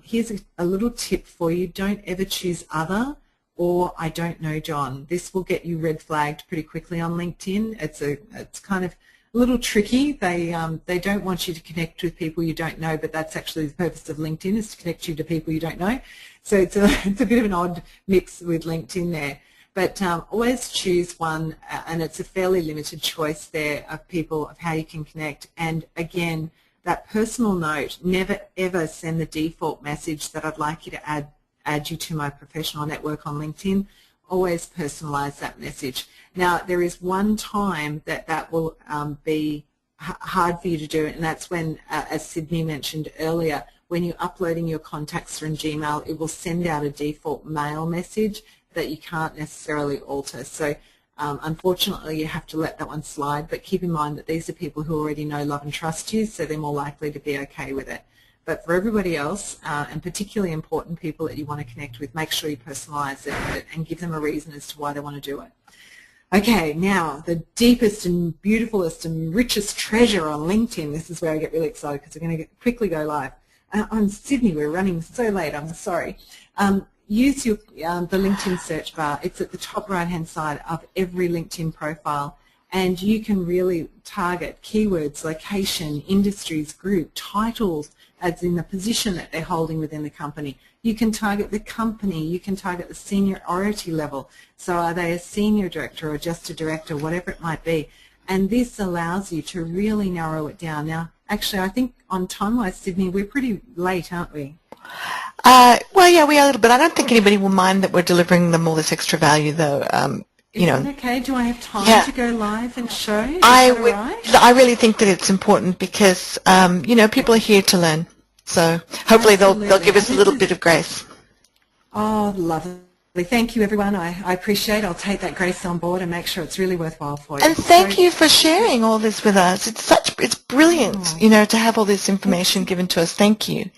Here's a little tip for you. Don't ever choose other or I don't know John. This will get you red flagged pretty quickly on LinkedIn. It's kind of a little tricky. They don't want you to connect with people you don't know, but that's actually the purpose of LinkedIn, is to connect you to people you don't know. So it's a bit of an odd mix with LinkedIn there. But always choose one, and it's a fairly limited choice there of people, of how you can connect. And again, that personal note, never ever send the default message that I'd like you to add you to my professional network on LinkedIn. Always personalize that message. Now, there is one time that will be hard for you to do, and that's when, as Cydney mentioned earlier, when you're uploading your contacts from Gmail, it will send out a default mail message that you can't necessarily alter. So unfortunately, you have to let that one slide, but keep in mind that these are people who already know, love and trust you, so they're more likely to be okay with it. But for everybody else, and particularly important people that you want to connect with, make sure you personalize it and give them a reason as to why they want to do it. Okay, now the deepest and beautifulest and richest treasure on LinkedIn. This is where I get really excited because we're going to quickly go live. On Cydney, we're running so late, I'm sorry. Use the LinkedIn search bar. It's at the top right-hand side of every LinkedIn profile, and you can really target keywords, location, industries, group, titles, as in the position that they're holding within the company. You can target the company. You can target the seniority level. So are they a senior director or just a director, whatever it might be. And this allows you to really narrow it down. Now, actually, I think on time-wise, Cydney, we're pretty late, aren't we? Well, yeah, we are a little bit. I don't think anybody will mind that we're delivering them all this extra value, though. Is that okay? Do I have time to go live and show? Is that all right? I really think that it's important because, people are here to learn. So hopefully they'll give us a little bit of grace. Oh, lovely. Thank you, everyone. I appreciate it. I'll take that grace on board and make sure it's really worthwhile for you. And thank you for sharing all this with us. It's brilliant, to have all this information given to us. Thank you.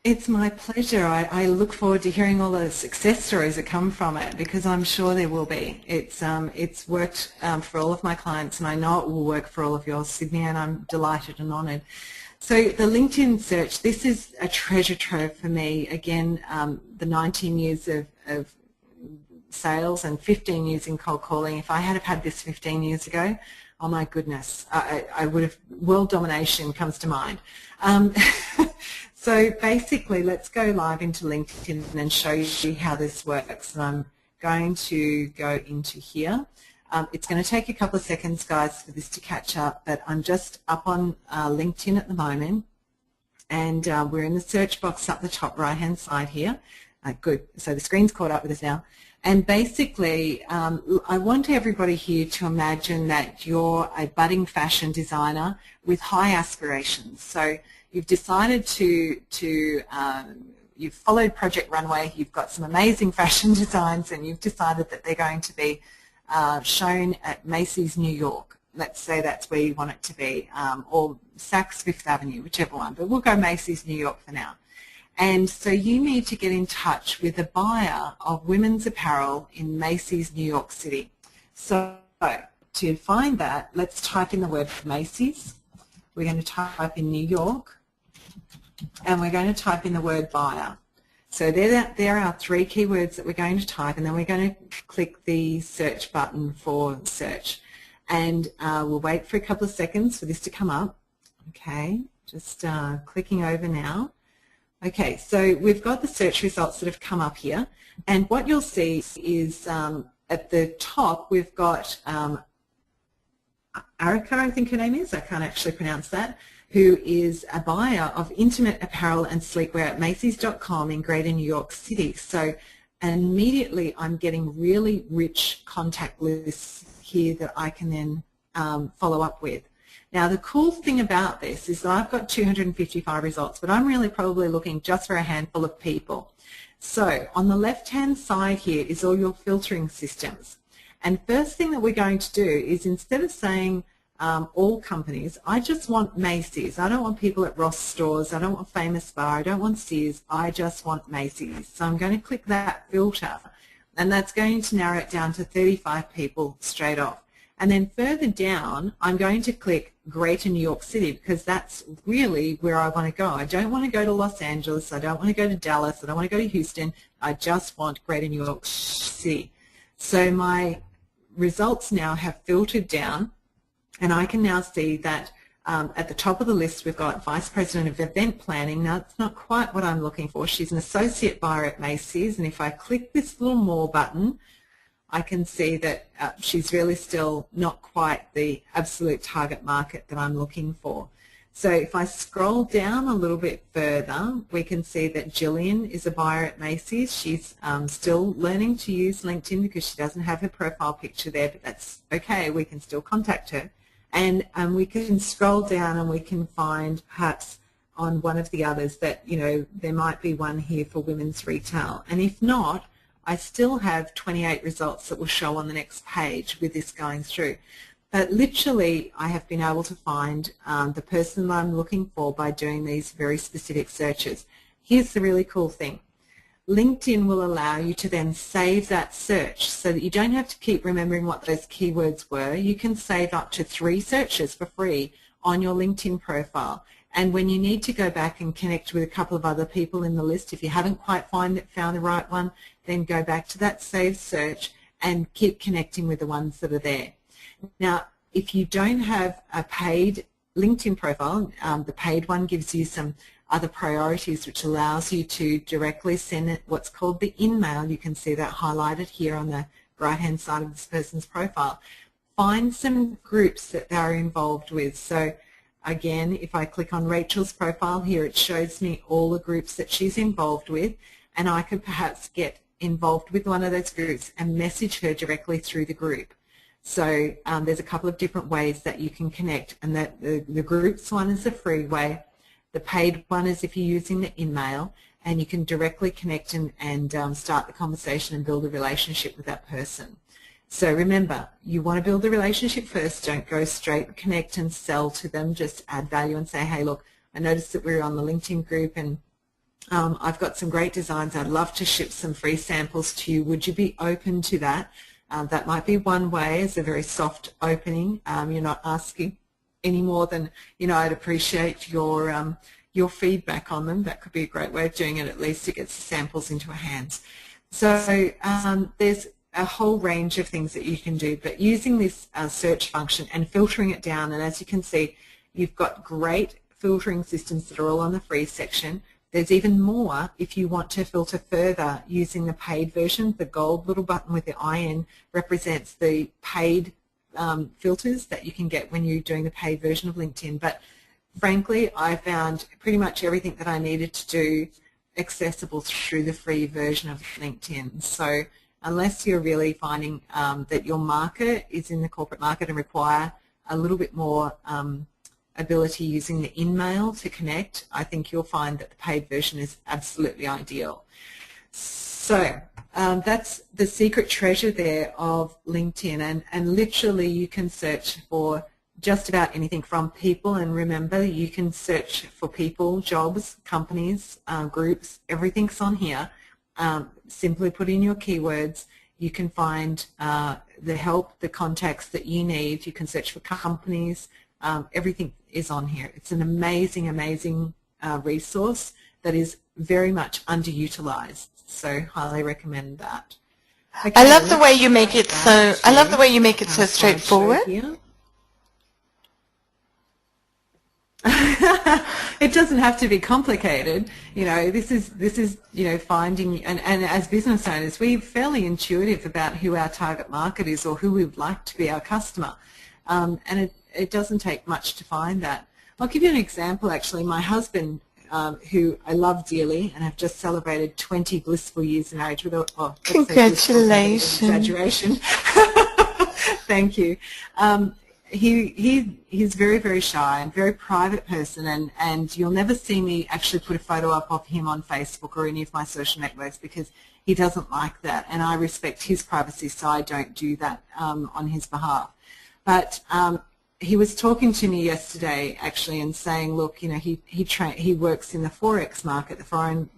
It's my pleasure. I look forward to hearing all the success stories that come from it, because I'm sure there will be. It's worked for all of my clients, and I know it will work for all of yours, Cydney, and I'm delighted and honoured. So the LinkedIn search, this is a treasure trove for me. Again, the 19 years of sales and 15 years in cold calling. If I had have had this 15 years ago, oh my goodness, I would have, world domination comes to mind. So basically, let's go live into LinkedIn and show you how this works. And I'm going to go into here. It's going to take a couple of seconds, guys, for this to catch up, but I'm just up on LinkedIn at the moment, and we're in the search box up the top right-hand side here. Good. So the screen's caught up with us now. And basically, I want everybody here to imagine that you're a budding fashion designer with high aspirations. So you've decided you've followed Project Runway, you've got some amazing fashion designs, and you've decided that they're going to be shown at Macy's New York. Let's say that's where you want it to be, or Saks Fifth Avenue, whichever one, but we'll go Macy's New York for now. And so you need to get in touch with the buyer of women's apparel in Macy's New York City. So to find that, let's type in the word Macy's. We're going to type in New York, and we're going to type in the word buyer. So there are three keywords that we're going to type, and then we're going to click the search button for search. And we'll wait for a couple of seconds for this to come up. Okay, just clicking over now. Okay, so we've got the search results that have come up here, and what you'll see is at the top we've got Arika, I think her name is, I can't actually pronounce that, who is a buyer of intimate apparel and sleepwear at Macy's.com in Greater New York City. So immediately I'm getting really rich contact lists here that I can then follow up with. Now the cool thing about this is that I've got 255 results, but I'm really probably looking just for a handful of people. So on the left-hand side here is all your filtering systems. And first thing that we're going to do is, instead of saying all companies, I just want Macy's. I don't want people at Ross Stores. I don't want Famous Bar. I don't want Sears. I just want Macy's. So I'm going to click that filter, and that's going to narrow it down to 35 people straight off. And then further down, I'm going to click Greater New York City, because that's really where I want to go. I don't want to go to Los Angeles. I don't want to go to Dallas. I don't want to go to Houston. I just want Greater New York City. So my results now have filtered down, And I can now see that at the top of the list we've got Vice President of Event Planning. Now, it's not quite what I'm looking for. She's an associate buyer at Macy's, and if I click this little More button, I can see that she's really still not quite the absolute target market that I'm looking for. So if I scroll down a little bit further, we can see that Jillian is a buyer at Macy's. She's still learning to use LinkedIn because she doesn't have her profile picture there, but that's okay. We can still contact her. And we can scroll down and we can find perhaps on one of the others that, you know, there might be one here for women's retail. And if not, I still have 28 results that will show on the next page with this going through. But literally, I have been able to find the person that I'm looking for by doing these very specific searches. Here's the really cool thing. LinkedIn will allow you to then save that search so that you don't have to keep remembering what those keywords were. You can save up to 3 searches for free on your LinkedIn profile. And when you need to go back and connect with a couple of other people in the list, if you haven't quite found the right one, then go back to that saved search and keep connecting with the ones that are there. Now, if you don't have a paid LinkedIn profile, the paid one gives you some other priorities which allows you to directly send what's called the in-mail. You can see that highlighted here on the right-hand side of this person's profile. Find some groups that they're involved with. So again, if I click on Rachel's profile here, it shows me all the groups that she's involved with, and I could perhaps get involved with one of those groups and message her directly through the group. So there's a couple of different ways that you can connect, and that the groups one is a free way. The paid one is if you're using the email, and you can directly connect and start the conversation and build a relationship with that person. So remember, you want to build a relationship first. Don't go straight connect and sell to them. Just add value and say, hey, look, I noticed that we're on the LinkedIn group, and I've got some great designs. I'd love to ship some free samples to you. Would you be open to that? That might be one way, as a very soft opening. You're not asking any more than, you know, I'd appreciate your feedback on them. That could be a great way of doing it. At least it gets the samples into our hands. So there's a whole range of things that you can do, but using this search function and filtering it down, and as you can see, you've got great filtering systems that are all on the free section. There's even more if you want to filter further using the paid version. The gold little button with the IN represents the paid filters that you can get when you're doing the paid version of LinkedIn. But frankly, I found pretty much everything that I needed to do accessible through the free version of LinkedIn. So unless you're really finding that your market is in the corporate market and require a little bit more ability using the in-mail to connect, I think you'll find that the paid version is absolutely ideal. So that's the secret treasure there of LinkedIn, and literally you can search for just about anything from people, and remember, you can search for people, jobs, companies, groups, everything's on here. Simply put in your keywords. You can find the help, the contacts that you need. You can search for companies. Everything is on here. It's an amazing, amazing resource that is very much underutilized. So highly recommend that. Okay, I love the way you make it so. I love the way you make it so straightforward. It doesn't have to be complicated. You know, this is you know, finding, and as business owners, we're fairly intuitive about who our target market is or who we would like to be our customer, and it doesn't take much to find that. I'll give you an example. Actually, my husband, who I love dearly, and I've just celebrated 20 blissful years of marriage with a, oh, congratulations. Exaggeration. Thank you. He's very, very shy and very private person, and you'll never see me actually put a photo up of him on Facebook or any of my social networks because he doesn't like that, and I respect his privacy, so I don't do that on his behalf. But he was talking to me yesterday actually and saying, look, you know, he works in the Forex market, the foreign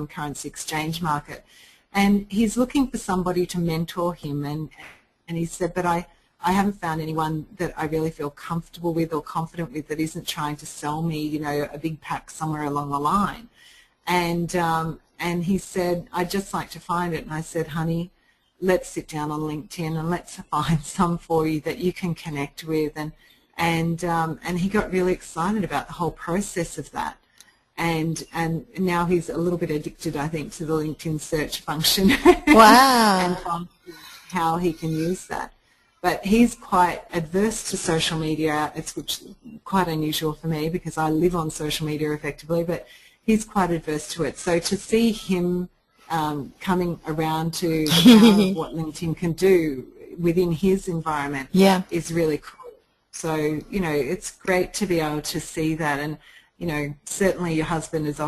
currency exchange market, and he's looking for somebody to mentor him, and he said, but I haven't found anyone that I really feel comfortable with or confident with that isn't trying to sell me, you know, a big pack somewhere along the line. And he said, I'd just like to find it. And I said, honey, let's sit down on LinkedIn and let's find some for you that you can connect with. And and he got really excited about the whole process of that. And now he's a little bit addicted, I think, to the LinkedIn search function. Wow. And finding how he can use that. But he's quite adverse to social media. It's quite unusual for me because I live on social media effectively, but he's quite adverse to it. So to see him coming around to the power of what LinkedIn can do within his environment is really cool. So, you know, it's great to be able to see that. And you know, certainly your husband is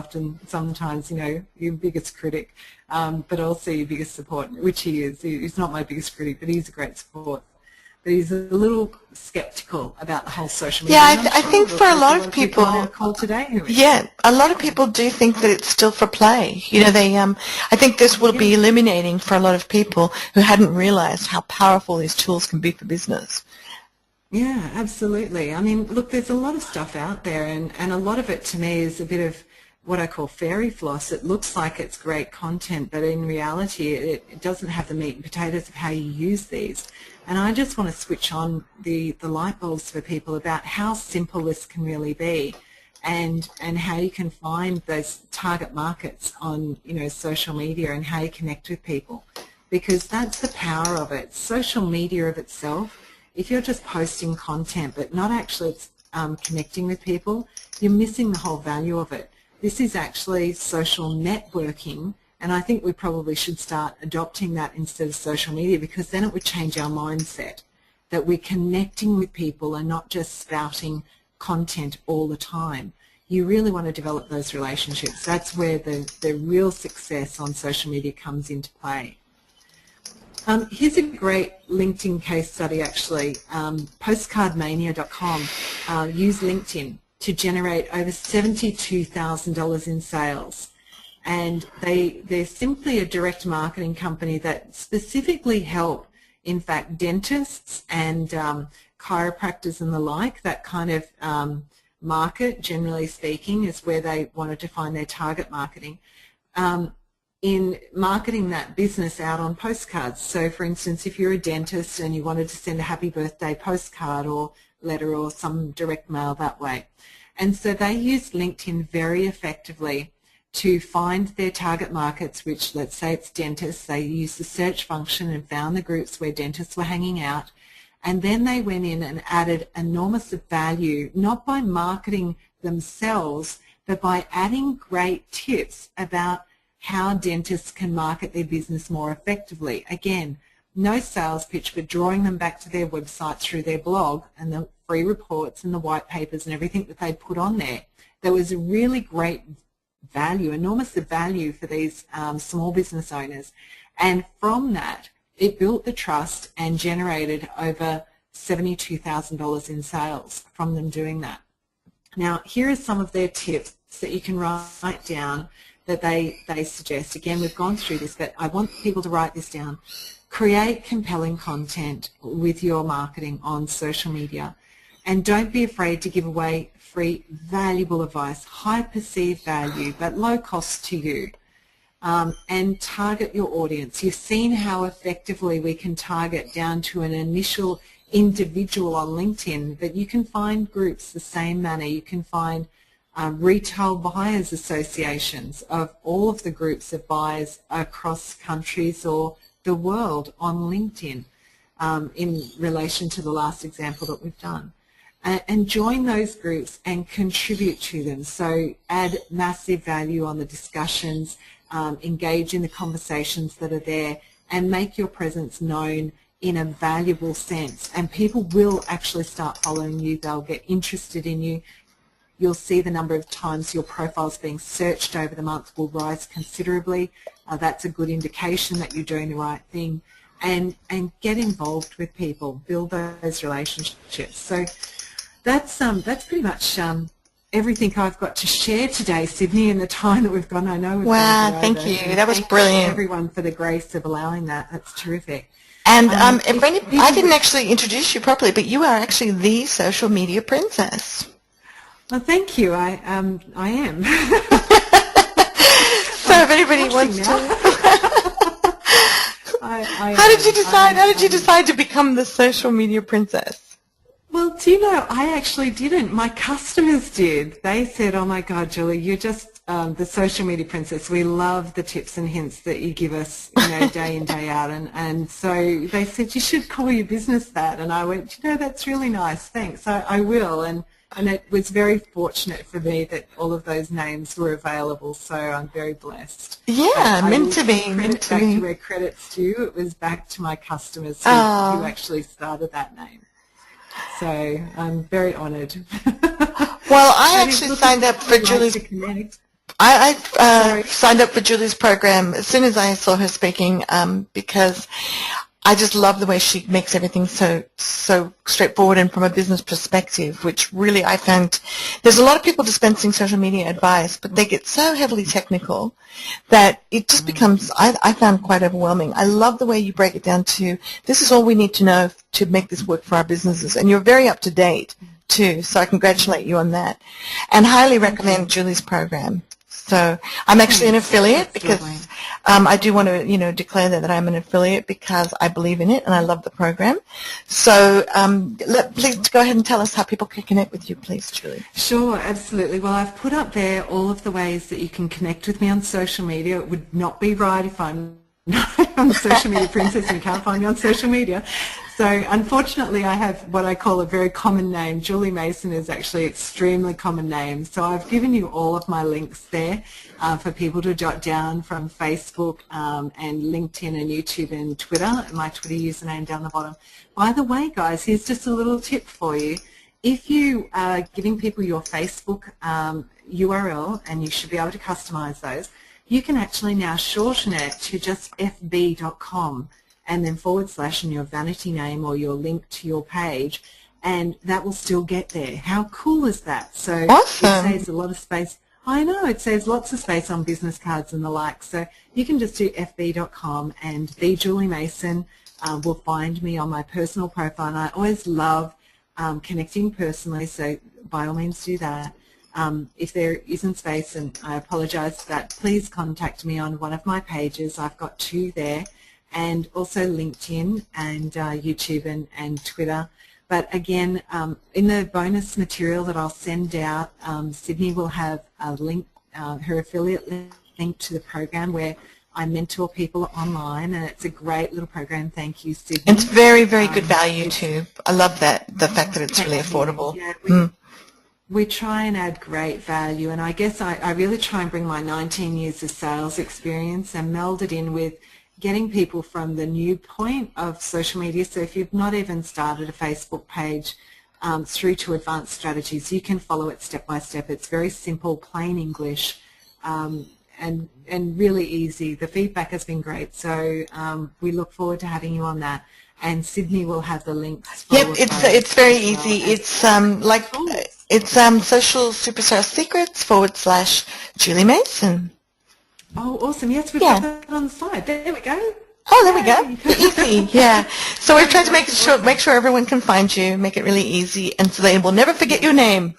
sometimes, you know, your biggest critic, but also your biggest support, which he is. He's not my biggest critic, but he's a great support. But he's a little skeptical about the whole social media. Yeah, I think for a lot of people on our call today. Yeah, a lot of people do think that it's still for play. You know, I think this will be illuminating for a lot of people who hadn't realized how powerful these tools can be for business. Yeah, absolutely. I mean, look, there's a lot of stuff out there, and a lot of it to me is a bit of what I call fairy floss. It looks like it's great content, but in reality it doesn't have the meat and potatoes of how you use these. And I just want to switch on the light bulbs for people about how simple this can really be, and how you can find those target markets on, you know, social media, and how you connect with people, because that's the power of it. Social media of itself, if you're just posting content but not actually connecting with people, you're missing the whole value of it. This is actually social networking, and I think we probably should start adopting that instead of social media, because then it would change our mindset, that we're connecting with people and not just spouting content all the time. You really want to develop those relationships. That's where the real success on social media comes into play. Here's a great LinkedIn case study, actually. Postcardmania.com used LinkedIn to generate over $72,000 in sales. And they're simply a direct marketing company that specifically help, in fact, dentists and chiropractors and the like. That kind of market, generally speaking, is where they wanted to find their target marketing. In marketing that business out on postcards. So for instance, if you're a dentist and you wanted to send a happy birthday postcard or letter or some direct mail that way. And so they used LinkedIn very effectively to find their target markets, which, let's say it's dentists. They used the search function and found the groups where dentists were hanging out. And then they went in and added enormous value, not by marketing themselves, but by adding great tips about how dentists can market their business more effectively. Again, no sales pitch, but drawing them back to their website through their blog and the free reports and the white papers and everything that they put on there. There was a really great value, enormous value for these small business owners. And from that, it built the trust and generated over $72,000 in sales from them doing that. Now, here are some of their tips that you can write down that they suggest. Again, we've gone through this, but I want people to write this down. Create compelling content with your marketing on social media, and don't be afraid to give away free, valuable advice, high perceived value, but low cost to you. And target your audience. You've seen how effectively we can target down to an initial individual on LinkedIn, but you can find groups the same manner. You can find retail buyers associations of all of the groups of buyers across countries or the world on LinkedIn in relation to the last example that we've done. And join those groups and contribute to them. So add massive value on the discussions, engage in the conversations that are there, and make your presence known in a valuable sense. And people will actually start following you. They'll get interested in you. You'll see the number of times your profile's being searched over the month will rise considerably. That's a good indication that you're doing the right thing. And get involved with people, build those relationships. So that's pretty much everything I've got to share today, Cydney, in the time that we've got. I know we've Wow, gone thank over. you. That was brilliant. Everyone for the grace of allowing that. That's terrific. And I didn't actually introduce you properly, but you are actually the social media princess. Well, thank you. I am. So if anybody wants to, how did you decide to become the social media princess? Well, do you know, I actually didn't. My customers did. They said, oh my God, Julie, you're just the social media princess. We love the tips and hints that you give us, day in, day out. And so they said, you should call your business that. And I went, that's really nice. Thanks. I will. And it was very fortunate for me that all of those names were available. So I'm very blessed. Yeah, meant to be. Credit back to where credit's due. It was back to my customers who actually started that name. So I'm very honoured. Well, I actually signed up for Julie's. I signed up for Julie's program as soon as I saw her speaking because I just love the way she makes everything so straightforward and from a business perspective, which really I found there's a lot of people dispensing social media advice, but they get so heavily technical that it just becomes, I found quite overwhelming. I love the way you break it down to this is all we need to know to make this work for our businesses, and you're very up to date too, so I congratulate you on that and highly recommend Julie's program. So I'm actually an affiliate because I do want to, declare that I'm an affiliate because I believe in it and I love the program. So please go ahead and tell us how people can connect with you, please, Julie. Sure, absolutely. Well, I've put up there all of the ways that you can connect with me on social media. It would not be right if I'm not on the social media princess and you can't find me on social media. So unfortunately I have what I call a very common name. Julie Mason is actually an extremely common name. So I've given you all of my links there for people to jot down from Facebook and LinkedIn and YouTube and Twitter, my Twitter username down the bottom. By the way, guys, here's just a little tip for you. If you are giving people your Facebook URL, and you should be able to customize those, you can actually now shorten it to just fb.com. and then / and your vanity name or your link to your page, and that will still get there. How cool is that? So awesome. It saves a lot of space. I know, it saves lots of space on business cards and the like. So you can just do fb.com and the Julie Mason will find me on my personal profile, and I always love connecting personally, so by all means do that. If there isn't space, and I apologize for that, please contact me on one of my pages. I've got 2 there, and also LinkedIn and YouTube and Twitter. But again, in the bonus material that I'll send out, Cydney will have a link, her affiliate link to the program where I mentor people online, and it's a great little program. Thank you, Cydney. It's very, very good value too. I love that, the fact that it's really affordable. Yeah, we try and add great value, and I guess I really try and bring my 19 years of sales experience and meld it in with getting people from the new point of social media. So if you've not even started a Facebook page through to advanced strategies, you can follow it step by step. It's very simple, plain English, and really easy. The feedback has been great, so we look forward to having you on that. And Cydney will have the links. Yep, it's very easy. It's Social Superstar Secrets / Julie Mason. Oh, awesome. Yes, we've got that on the side. There we go. Oh, there we go. Easy, yeah. So we've tried to make sure everyone can find you, make it really easy, and so they will never forget your name.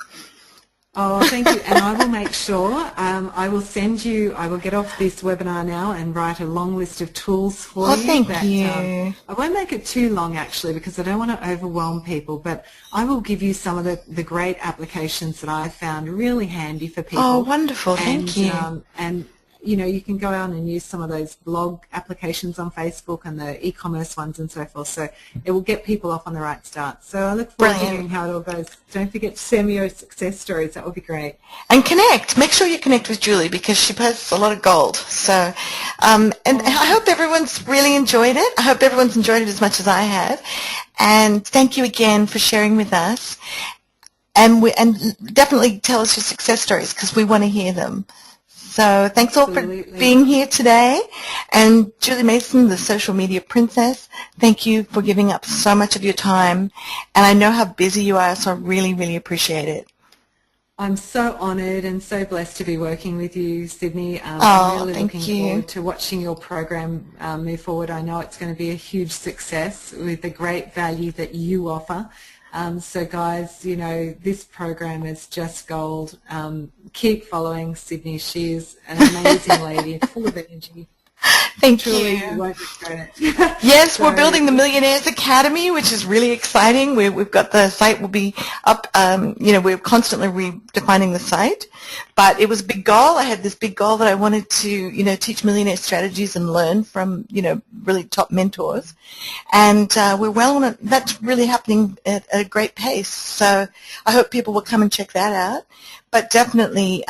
Oh, thank you. And I will make sure, I will send you, I will get off this webinar now and write a long list of tools for you. Oh, thank you. I won't make it too long, actually, because I don't want to overwhelm people, but I will give you some of the great applications that I found really handy for people. Oh, wonderful. Thank you. And you can go out and use some of those blog applications on Facebook and the e-commerce ones and so forth. So it will get people off on the right start. So I look forward to hearing how it all goes. Don't forget to send me your success stories. That would be great. And connect. Make sure you connect with Julie because she posts a lot of gold. So, and I hope everyone's really enjoyed it. I hope everyone's enjoyed it as much as I have. And thank you again for sharing with us. And definitely tell us your success stories because we want to hear them. So thanks all for being here today. And Julie Mason, the social media princess, thank you for giving up so much of your time. And I know how busy you are, so I really, really appreciate it. I'm so honoured and so blessed to be working with you, Cydney. I'm really looking forward to watching your program move forward. I know it's going to be a huge success with the great value that you offer. So guys, this program is just gold. Keep following Cydney. She is an amazing lady, full of energy. Thank Truly, you. you won't regret it. Yes, So, we're building the Millionaires Academy, which is really exciting. We've got the site will be up. We're constantly redefining the site, but it was a big goal. I had this big goal that I wanted to, teach millionaire strategies and learn from, really top mentors, and we're well on it. That's really happening at a great pace. So I hope people will come and check that out. But definitely,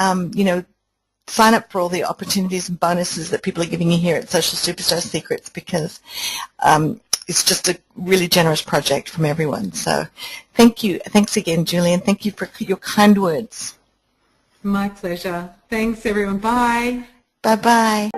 sign up for all the opportunities and bonuses that people are giving you here at Social Superstar Secrets, because it's just a really generous project from everyone. So thank you. Thanks again, Julian. Thank you for your kind words. my pleasure. Thanks, everyone. Bye. Bye-bye.